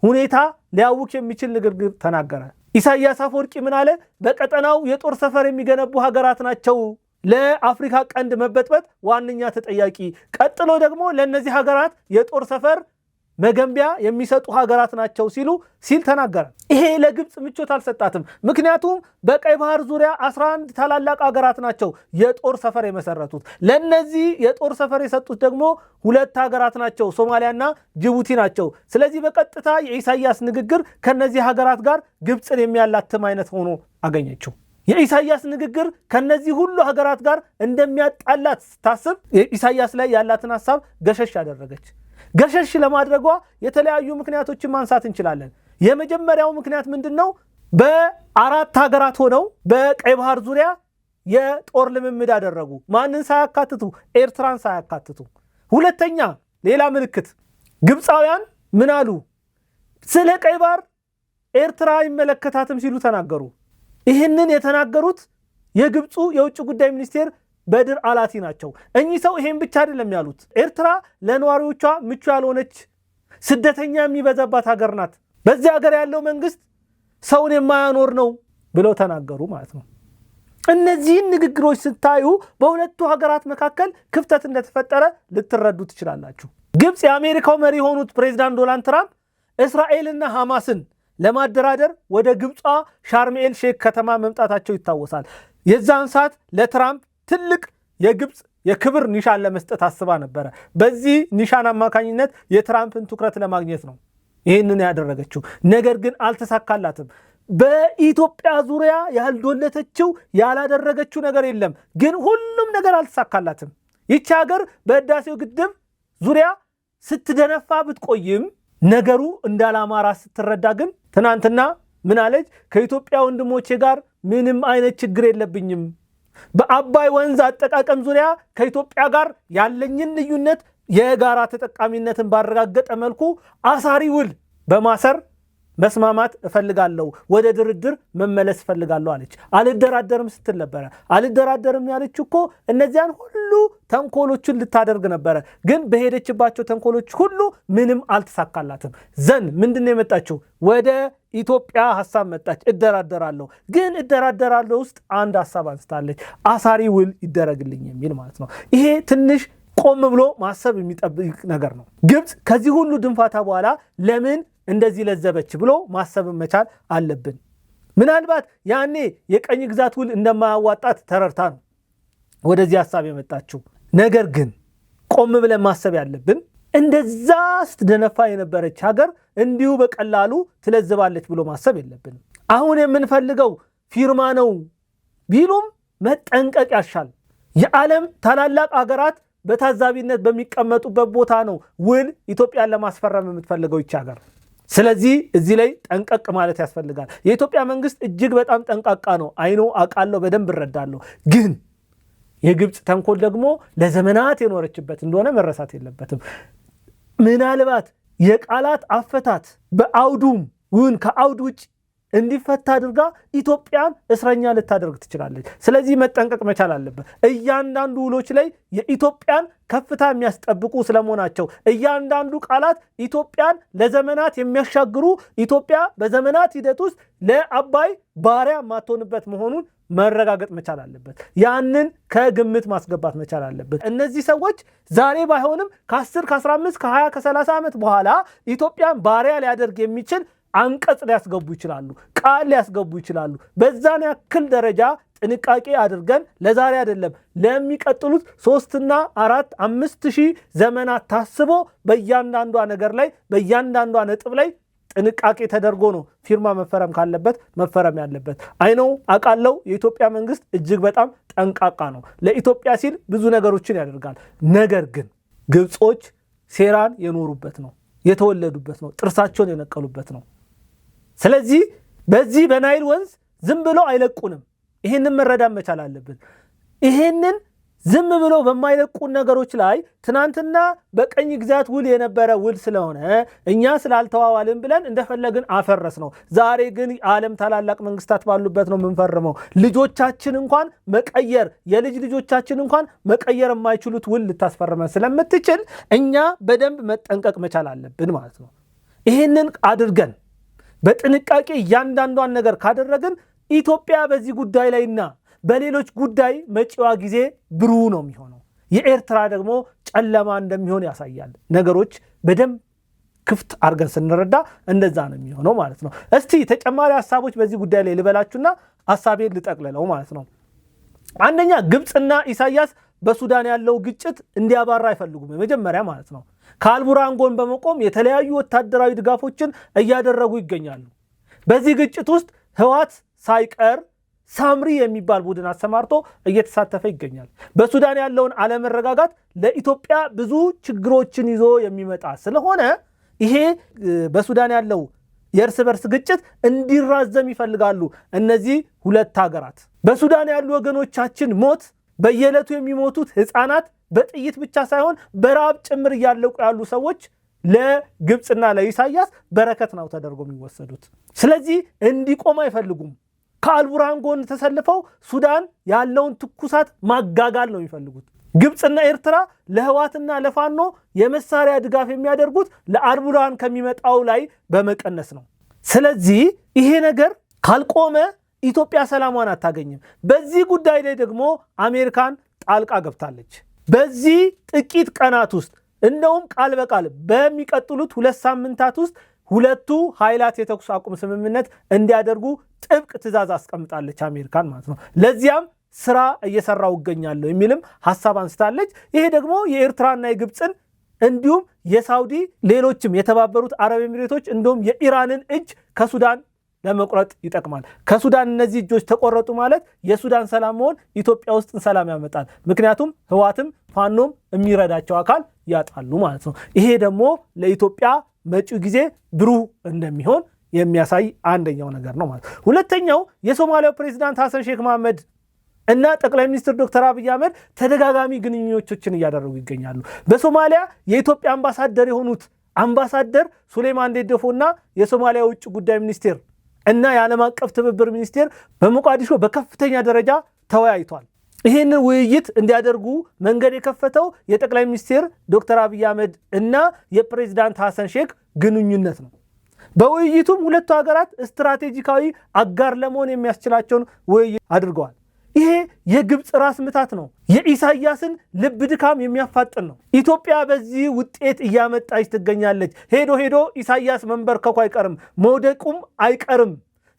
ሁኔታ ሊያውክ የሚችል ንግግር ተናገረ። ኢሳያስ አፈወርቂ ምን አለ? በቀጠናው የጦር ሰፈር የሚገነቡ ሀገራት ናቸው ለአፍሪካ ቀንድ መበጥበጥ ዋነኛ ተጠያቂ፣ ቀጥሎ ደግሞ ለነዚህ ሀገራት የጦር ሰፈር መገንቢያ የሚሰጡ ሀገራት ናቸው ሲል ተናገረ። ይሄ ለግብፅ ምቾት አልሰጣትም። ምክንያቱም በቀይ ባህር ዙሪያ 11 ታላላቅ ሀገራት ናቸው የጦር ሰፈር የመሰረቱት። ለነዚህ የጦር ሰፈር የሰጡት ደግሞ 2 ሀገራት ናቸው፣ ሶማሊያና ጅቡቲ ናቸው። ስለዚህ በቀጥታ የኢሳያስ ንግግር ከነዚህ ሀገራት ጋር ግብፅን የሚያላትም አይነት ሆኖ አገኘችው። የኢሳያስ ንግግር ከነዚህ ሁሉ ሀገራት ጋር እንደሚያጣላት ስታስብ የኢሳያስ ላይ ያላትን ሐሳብ ገሸሽ አደረገች። ገሸሽ ለማድረጓ የተለያዩ ምክንያቶችን ማንሳት እንችላለን። የመጀመሪያው ምክንያት ምንድነው? በ4 ሀገራት ሆነው በቀይ ባህር ዙሪያ የጦር ልምምድ አደረጉ። ማንን ሳያካትቱ? ኤርትራን ሳያካትቱ። ሁለተኛ ሌላ ምልክት፣ ግብፃውያን ምን አሉ? ስለ ቀይ ባህር ኤርትራ አይመለከታትም ሲሉ ተናገሩ። ይህንን የተናገሩት የግብፁ የውጭ ጉዳይ ሚኒስቴር በድር አላቲ ናቸው። እኚህ ሰው ይሄን ብቻ አይደለም ያሉት፣ ኤርትራ ለነዋሪዎቿ ምቹ ያልሆነች ስደተኛ የሚበዛባት ሀገር ናት፣ በዚህ ሀገር ያለው መንግስት ሰውን የማያኖር ነው ብለው ተናገሩ ማለት ነው። እነዚህን ንግግሮች ስታዩ በሁለቱ ሀገራት መካከል ክፍተት እንደተፈጠረ ልትረዱ ትችላላችሁ። ግብፅ የአሜሪካው መሪ የሆኑት ፕሬዚዳንት ዶናልድ ትራምፕ እስራኤልና ሐማስን ለማደራደር ወደ ግብጿ ሻርም-ኤል ሼክ ከተማ መምጣታቸው ይታወሳል። የዛን ሰዓት ለትራምፕ ትልቅ የግብፅ የክብር ኒሻን ለመስጠት አስባ ነበረ። በዚህ ኒሻን አማካኝነት የትራምፕን ትኩረት ለማግኘት ነው ይህንን ያደረገችው። ነገር ግን አልተሳካላትም። በኢትዮጵያ ዙሪያ ያልዶለተችው ያላደረገችው ነገር የለም። ግን ሁሉም ነገር አልተሳካላትም። ይቺ ሀገር በህዳሴው ግድብ ዙሪያ ስትደነፋ ብትቆይም ነገሩ እንዳላማራ ስትረዳ ግን ትናንትና ምን አለች? ከኢትዮጵያ ወንድሞቼ ጋር ምንም አይነት ችግር የለብኝም፣ በአባይ ወንዝ አጠቃቀም ዙሪያ ከኢትዮጵያ ጋር ያለኝን ልዩነት የጋራ ተጠቃሚነትን ባረጋገጠ መልኩ አሳሪ ውል በማሰር መስማማት እፈልጋለሁ፣ ወደ ድርድር መመለስ እፈልጋለሁ አለች። አልደራደርም ስትል ነበረ። አልደራደርም ያለችው እኮ እነዚያን ሁሉ ተንኮሎችን ልታደርግ ነበረ። ግን በሄደችባቸው ተንኮሎች ሁሉ ምንም አልተሳካላትም። ዘን ምንድነው የመጣችው? ወደ ኢትዮጵያ ሐሳብ መጣች። እደራደራለሁ። ግን እደራደራለሁ ውስጥ አንድ ሐሳብ አንስታለች፣ አሳሪ ውል ይደረግልኝ የሚል ማለት ነው። ይሄ ትንሽ ቆም ብሎ ማሰብ የሚጠብቅ ነገር ነው። ግብፅ ከዚህ ሁሉ ድንፋታ በኋላ ለምን እንደዚህ ለዘበች ብሎ ማሰብ መቻል አለብን። ምናልባት ያኔ የቀኝ ግዛት ውል እንደማያዋጣት ተረርታ ነው ወደዚህ ሐሳብ የመጣችው። ነገር ግን ቆም ብለን ማሰብ ያለብን እንደዛ ስትደነፋ የነበረች ሀገር እንዲሁ በቀላሉ ትለዝባለች ብሎ ማሰብ የለብንም። አሁን የምንፈልገው ፊርማ ነው ቢሉም መጠንቀቅ ያሻል። የዓለም ታላላቅ ሀገራት በታዛቢነት በሚቀመጡበት ቦታ ነው ውል ኢትዮጵያን ለማስፈረም የምትፈልገው ይች ሀገር። ስለዚህ እዚህ ላይ ጠንቀቅ ማለት ያስፈልጋል። የኢትዮጵያ መንግስት እጅግ በጣም ጠንቃቃ ነው። አይኖ አውቃለሁ፣ በደንብ እረዳለሁ። ግን የግብፅ ተንኮል ደግሞ ለዘመናት የኖረችበት እንደሆነ መረሳት የለበትም። ምናልባት የቃላት አፈታት በአውዱም ይሁን ከአውድ ውጭ እንዲፈታ አድርጋ ኢትዮጵያን እስረኛ ልታደርግ ትችላለች። ስለዚህ መጠንቀቅ መቻል አለበት። እያንዳንዱ ውሎች ላይ የኢትዮጵያን ከፍታ የሚያስጠብቁ ስለመሆናቸው እያንዳንዱ ቃላት ኢትዮጵያን ለዘመናት የሚያሻግሩ፣ ኢትዮጵያ በዘመናት ሂደት ውስጥ ለአባይ ባሪያ ማትሆንበት መሆኑን መረጋገጥ መቻል አለበት። ያንን ከግምት ማስገባት መቻል አለበት። እነዚህ ሰዎች ዛሬ ባይሆንም ከ10 ከ15 ከ20 ከ30 ዓመት በኋላ ኢትዮጵያን ባሪያ ሊያደርግ የሚችል አንቀጽ ሊያስገቡ ይችላሉ፣ ቃል ሊያስገቡ ይችላሉ። በዛን ያክል ደረጃ ጥንቃቄ አድርገን ለዛሬ አይደለም ለሚቀጥሉት 3 4 5 ሺህ ዘመናት ታስቦ በእያንዳንዷ ነገር ላይ በእያንዳንዷ ነጥብ ላይ ጥንቃቄ ተደርጎ ነው ፊርማ መፈረም ካለበት መፈረም ያለበት። አይነው አቃለው የኢትዮጵያ መንግስት እጅግ በጣም ጠንቃቃ ነው። ለኢትዮጵያ ሲል ብዙ ነገሮችን ያደርጋል። ነገር ግን ግብጾች ሴራን የኖሩበት ነው፣ የተወለዱበት ነው፣ ጥርሳቸውን የነቀሉበት ነው። ስለዚህ በዚህ በናይል ወንዝ ዝም ብለው አይለቁንም። ይሄንን መረዳት መቻል አለብን። ይሄንን ዝም ብለው በማይለቁን ነገሮች ላይ ትናንትና በቀኝ ግዛት ውል የነበረ ውል ስለሆነ እኛ ስላልተዋዋልን ብለን እንደፈለግን አፈረስ ነው። ዛሬ ግን ዓለም ታላላቅ መንግስታት ባሉበት ነው የምንፈርመው። ልጆቻችን እንኳን መቀየር የልጅ ልጆቻችን እንኳን መቀየር የማይችሉት ውል ልታስፈርመን ስለምትችል እኛ በደንብ መጠንቀቅ መቻል አለብን ማለት ነው። ይህንን አድርገን በጥንቃቄ እያንዳንዷን ነገር ካደረግን ኢትዮጵያ በዚህ ጉዳይ ላይና በሌሎች ጉዳይ መጪዋ ጊዜ ብሩህ ነው የሚሆነው። የኤርትራ ደግሞ ጨለማ እንደሚሆን ያሳያል። ነገሮች በደንብ ክፍት አድርገን ስንረዳ እንደዛ ነው የሚሆነው ማለት ነው። እስቲ ተጨማሪ ሀሳቦች በዚህ ጉዳይ ላይ ልበላችሁና ሀሳቤን ልጠቅልለው ማለት ነው። አንደኛ ግብፅና ኢሳያስ በሱዳን ያለው ግጭት እንዲያባራ አይፈልጉም። የመጀመሪያ ማለት ነው። ከአልቡርሃን ጎን በመቆም የተለያዩ ወታደራዊ ድጋፎችን እያደረጉ ይገኛሉ። በዚህ ግጭት ውስጥ ህወሓት ሳይቀር ሳምሪ የሚባል ቡድን አሰማርቶ እየተሳተፈ ይገኛል። በሱዳን ያለውን አለመረጋጋት ለኢትዮጵያ ብዙ ችግሮችን ይዞ የሚመጣ ስለሆነ ይሄ በሱዳን ያለው የእርስ በርስ ግጭት እንዲራዘም ይፈልጋሉ እነዚህ ሁለት ሀገራት። በሱዳን ያሉ ወገኖቻችን ሞት፣ በየዕለቱ የሚሞቱት ህፃናት በጥይት ብቻ ሳይሆን በረሃብ ጭምር እያለቁ ያሉ ሰዎች ለግብፅና ለኢሳያስ በረከት ነው ተደርጎ የሚወሰዱት። ስለዚህ እንዲቆም አይፈልጉም። ከአልቡርሃን ጎን ተሰልፈው ሱዳን ያለውን ትኩሳት ማጋጋል ነው የሚፈልጉት። ግብፅና ኤርትራ ለህወሓትና ለፋኖ የመሳሪያ ድጋፍ የሚያደርጉት ለአልቡርሃን ከሚመጣው ላይ በመቀነስ ነው። ስለዚህ ይሄ ነገር ካልቆመ ኢትዮጵያ ሰላሟን አታገኝም። በዚህ ጉዳይ ላይ ደግሞ አሜሪካን ጣልቃ ገብታለች። በዚህ ጥቂት ቀናት ውስጥ እንደውም ቃል በቃል በሚቀጥሉት 2 ሳምንታት ውስጥ ሁለቱ ኃይላት የተኩስ አቁም ስምምነት እንዲያደርጉ ጥብቅ ትዕዛዝ አስቀምጣለች አሜሪካን ማለት ነው። ለዚያም ስራ እየሰራው ይገኛለሁ የሚልም ሐሳብ አንስታለች። ይሄ ደግሞ የኤርትራና የግብፅን እንዲሁም የሳውዲ ሌሎችም የተባበሩት አረብ ኤሚሬቶች እንዲሁም የኢራንን እጅ ከሱዳን ለመቁረጥ ይጠቅማል። ከሱዳን እነዚህ እጆች ተቆረጡ ማለት የሱዳን ሰላም መሆን ኢትዮጵያ ውስጥ ሰላም ያመጣል። ምክንያቱም ህወሓትም ፋኖም የሚረዳቸው አካል ያጣሉ ማለት ነው። ይሄ ደግሞ ለኢትዮጵያ መጪው ጊዜ ብሩህ እንደሚሆን የሚያሳይ አንደኛው ነገር ነው ማለት። ሁለተኛው የሶማሊያው ፕሬዝዳንት ሐሰን ሼክ መሐመድ እና ጠቅላይ ሚኒስትር ዶክተር አብይ አህመድ ተደጋጋሚ ግንኙነቶችን እያደረጉ ይገኛሉ። በሶማሊያ የኢትዮጵያ አምባሳደር የሆኑት አምባሳደር ሱሌማን ዴደፎና የሶማሊያ ውጭ ጉዳይ ሚኒስቴር እና የዓለም አቀፍ ትብብር ሚኒስቴር በሞቃዲሾ በከፍተኛ ደረጃ ተወያይቷል። ይህንን ውይይት እንዲያደርጉ መንገድ የከፈተው የጠቅላይ ሚኒስትር ዶክተር አብይ አህመድ እና የፕሬዝዳንት ሐሰን ሼክ ግንኙነት ነው። በውይይቱም ሁለቱ ሀገራት ስትራቴጂካዊ አጋር ለመሆን የሚያስችላቸውን ውይይት አድርገዋል። ይሄ የግብፅ ራስ ምታት ነው። የኢሳያስን ልብ ድካም የሚያፋጥን ነው። ኢትዮጵያ በዚህ ውጤት እያመጣች ትገኛለች። ሄዶ ሄዶ ኢሳያስ መንበርከኩ አይቀርም፣ መውደቁም አይቀርም።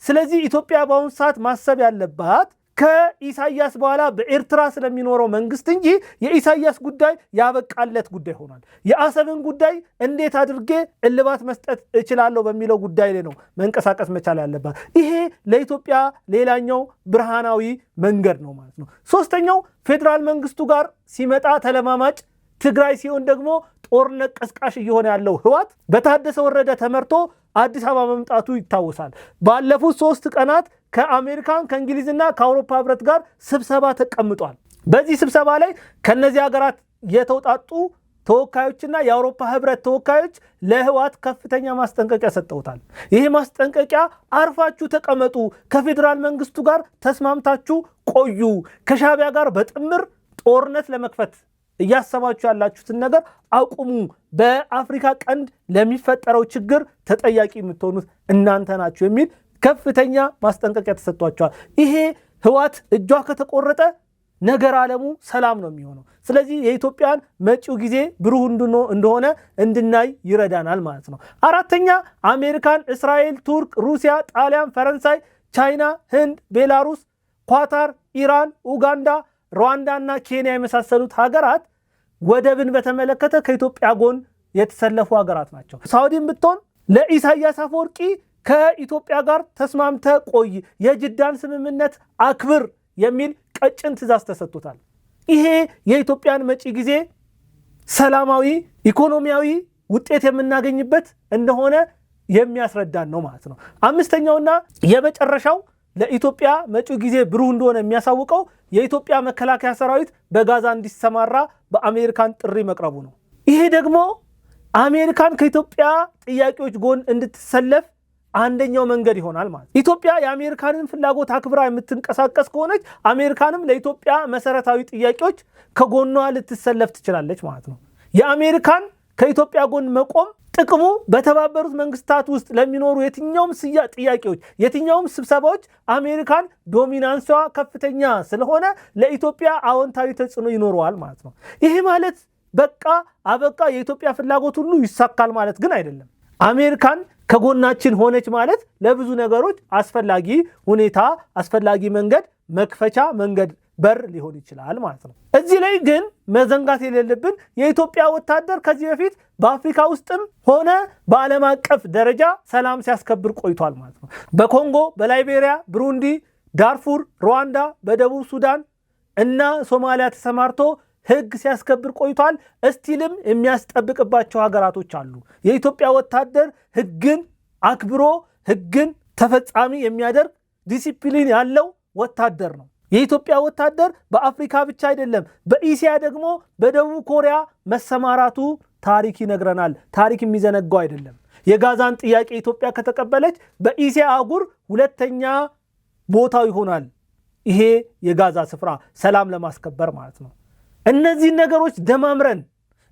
ስለዚህ ኢትዮጵያ በአሁኑ ሰዓት ማሰብ ያለባት ከኢሳያስ በኋላ በኤርትራ ስለሚኖረው መንግስት እንጂ የኢሳያስ ጉዳይ ያበቃለት ጉዳይ ሆኗል። የአሰብን ጉዳይ እንዴት አድርጌ እልባት መስጠት እችላለሁ በሚለው ጉዳይ ላይ ነው መንቀሳቀስ መቻል ያለባት። ይሄ ለኢትዮጵያ ሌላኛው ብርሃናዊ መንገድ ነው ማለት ነው። ሶስተኛው ፌዴራል መንግስቱ ጋር ሲመጣ ተለማማጭ፣ ትግራይ ሲሆን ደግሞ ጦርነት ቀስቃሽ እየሆነ ያለው ህወሓት በታደሰ ወረደ ተመርቶ አዲስ አበባ መምጣቱ ይታወሳል። ባለፉት 3 ቀናት ከአሜሪካን ከእንግሊዝና ከአውሮፓ ህብረት ጋር ስብሰባ ተቀምጧል። በዚህ ስብሰባ ላይ ከነዚህ ሀገራት የተውጣጡ ተወካዮችና የአውሮፓ ህብረት ተወካዮች ለህወሓት ከፍተኛ ማስጠንቀቂያ ሰጥተውታል። ይህ ማስጠንቀቂያ አርፋችሁ ተቀመጡ፣ ከፌዴራል መንግስቱ ጋር ተስማምታችሁ ቆዩ፣ ከሻዕቢያ ጋር በጥምር ጦርነት ለመክፈት እያሰባችሁ ያላችሁትን ነገር አቁሙ፣ በአፍሪካ ቀንድ ለሚፈጠረው ችግር ተጠያቂ የምትሆኑት እናንተ ናችሁ የሚል ከፍተኛ ማስጠንቀቂያ ተሰጥቷቸዋል። ይሄ ህወሓት እጇ ከተቆረጠ ነገር ዓለሙ ሰላም ነው የሚሆነው። ስለዚህ የኢትዮጵያን መጪው ጊዜ ብሩህ እንደሆነ እንድናይ ይረዳናል ማለት ነው። አራተኛ አሜሪካን፣ እስራኤል፣ ቱርክ፣ ሩሲያ፣ ጣሊያን፣ ፈረንሳይ፣ ቻይና፣ ህንድ፣ ቤላሩስ፣ ኳታር፣ ኢራን፣ ኡጋንዳ፣ ሩዋንዳ እና ኬንያ የመሳሰሉት ሀገራት ወደብን በተመለከተ ከኢትዮጵያ ጎን የተሰለፉ ሀገራት ናቸው። ሳውዲን ብትሆን ለኢሳያስ አፈወርቂ ከኢትዮጵያ ጋር ተስማምተ ቆይ፣ የጅዳን ስምምነት አክብር የሚል ቀጭን ትዕዛዝ ተሰጥቶታል። ይሄ የኢትዮጵያን መጪ ጊዜ ሰላማዊ ኢኮኖሚያዊ ውጤት የምናገኝበት እንደሆነ የሚያስረዳን ነው ማለት ነው። አምስተኛውና የመጨረሻው ለኢትዮጵያ መጪው ጊዜ ብሩህ እንደሆነ የሚያሳውቀው የኢትዮጵያ መከላከያ ሰራዊት በጋዛ እንዲሰማራ በአሜሪካን ጥሪ መቅረቡ ነው። ይሄ ደግሞ አሜሪካን ከኢትዮጵያ ጥያቄዎች ጎን እንድትሰለፍ አንደኛው መንገድ ይሆናል ማለት ነው። ኢትዮጵያ የአሜሪካንን ፍላጎት አክብራ የምትንቀሳቀስ ከሆነች አሜሪካንም ለኢትዮጵያ መሰረታዊ ጥያቄዎች ከጎኗ ልትሰለፍ ትችላለች ማለት ነው። የአሜሪካን ከኢትዮጵያ ጎን መቆም ጥቅሙ በተባበሩት መንግስታት ውስጥ ለሚኖሩ የትኛውም ጥያቄዎች፣ የትኛውም ስብሰባዎች አሜሪካን ዶሚናንሷ ከፍተኛ ስለሆነ ለኢትዮጵያ አዎንታዊ ተጽዕኖ ይኖረዋል ማለት ነው። ይሄ ማለት በቃ አበቃ የኢትዮጵያ ፍላጎት ሁሉ ይሳካል ማለት ግን አይደለም። አሜሪካን ከጎናችን ሆነች ማለት ለብዙ ነገሮች አስፈላጊ ሁኔታ፣ አስፈላጊ መንገድ መክፈቻ መንገድ በር ሊሆን ይችላል ማለት ነው። እዚህ ላይ ግን መዘንጋት የሌለብን የኢትዮጵያ ወታደር ከዚህ በፊት በአፍሪካ ውስጥም ሆነ በዓለም አቀፍ ደረጃ ሰላም ሲያስከብር ቆይቷል ማለት ነው። በኮንጎ፣ በላይቤሪያ፣ ብሩንዲ፣ ዳርፉር፣ ሩዋንዳ፣ በደቡብ ሱዳን እና ሶማሊያ ተሰማርቶ ህግ ሲያስከብር ቆይቷል። እስቲልም የሚያስጠብቅባቸው ሀገራቶች አሉ። የኢትዮጵያ ወታደር ህግን አክብሮ ህግን ተፈጻሚ የሚያደርግ ዲሲፕሊን ያለው ወታደር ነው። የኢትዮጵያ ወታደር በአፍሪካ ብቻ አይደለም፣ በኢሲያ ደግሞ በደቡብ ኮሪያ መሰማራቱ ታሪክ ይነግረናል። ታሪክ የሚዘነጋው አይደለም። የጋዛን ጥያቄ ኢትዮጵያ ከተቀበለች በኢሲያ አህጉር ሁለተኛ ቦታው ይሆናል ይሄ የጋዛ ስፍራ ሰላም ለማስከበር ማለት ነው። እነዚህ ነገሮች ደማምረን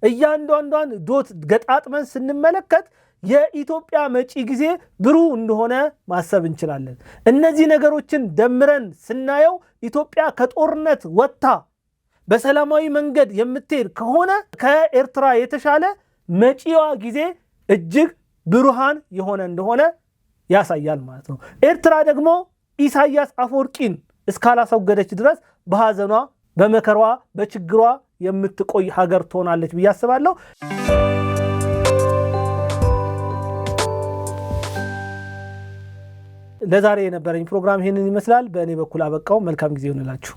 እያንዳንዷን ዶት ገጣጥመን ስንመለከት የኢትዮጵያ መጪ ጊዜ ብሩህ እንደሆነ ማሰብ እንችላለን። እነዚህ ነገሮችን ደምረን ስናየው ኢትዮጵያ ከጦርነት ወጥታ በሰላማዊ መንገድ የምትሄድ ከሆነ ከኤርትራ የተሻለ መጪዋ ጊዜ እጅግ ብሩሃን የሆነ እንደሆነ ያሳያል ማለት ነው። ኤርትራ ደግሞ ኢሳያስ አፈወርቂን እስካላስወገደች ድረስ በሐዘኗ፣ በመከሯ፣ በችግሯ የምትቆይ ሀገር ትሆናለች ብዬ አስባለሁ። ለዛሬ የነበረኝ ፕሮግራም ይሄንን ይመስላል። በእኔ በኩል አበቃው። መልካም ጊዜ ይሁንላችሁ።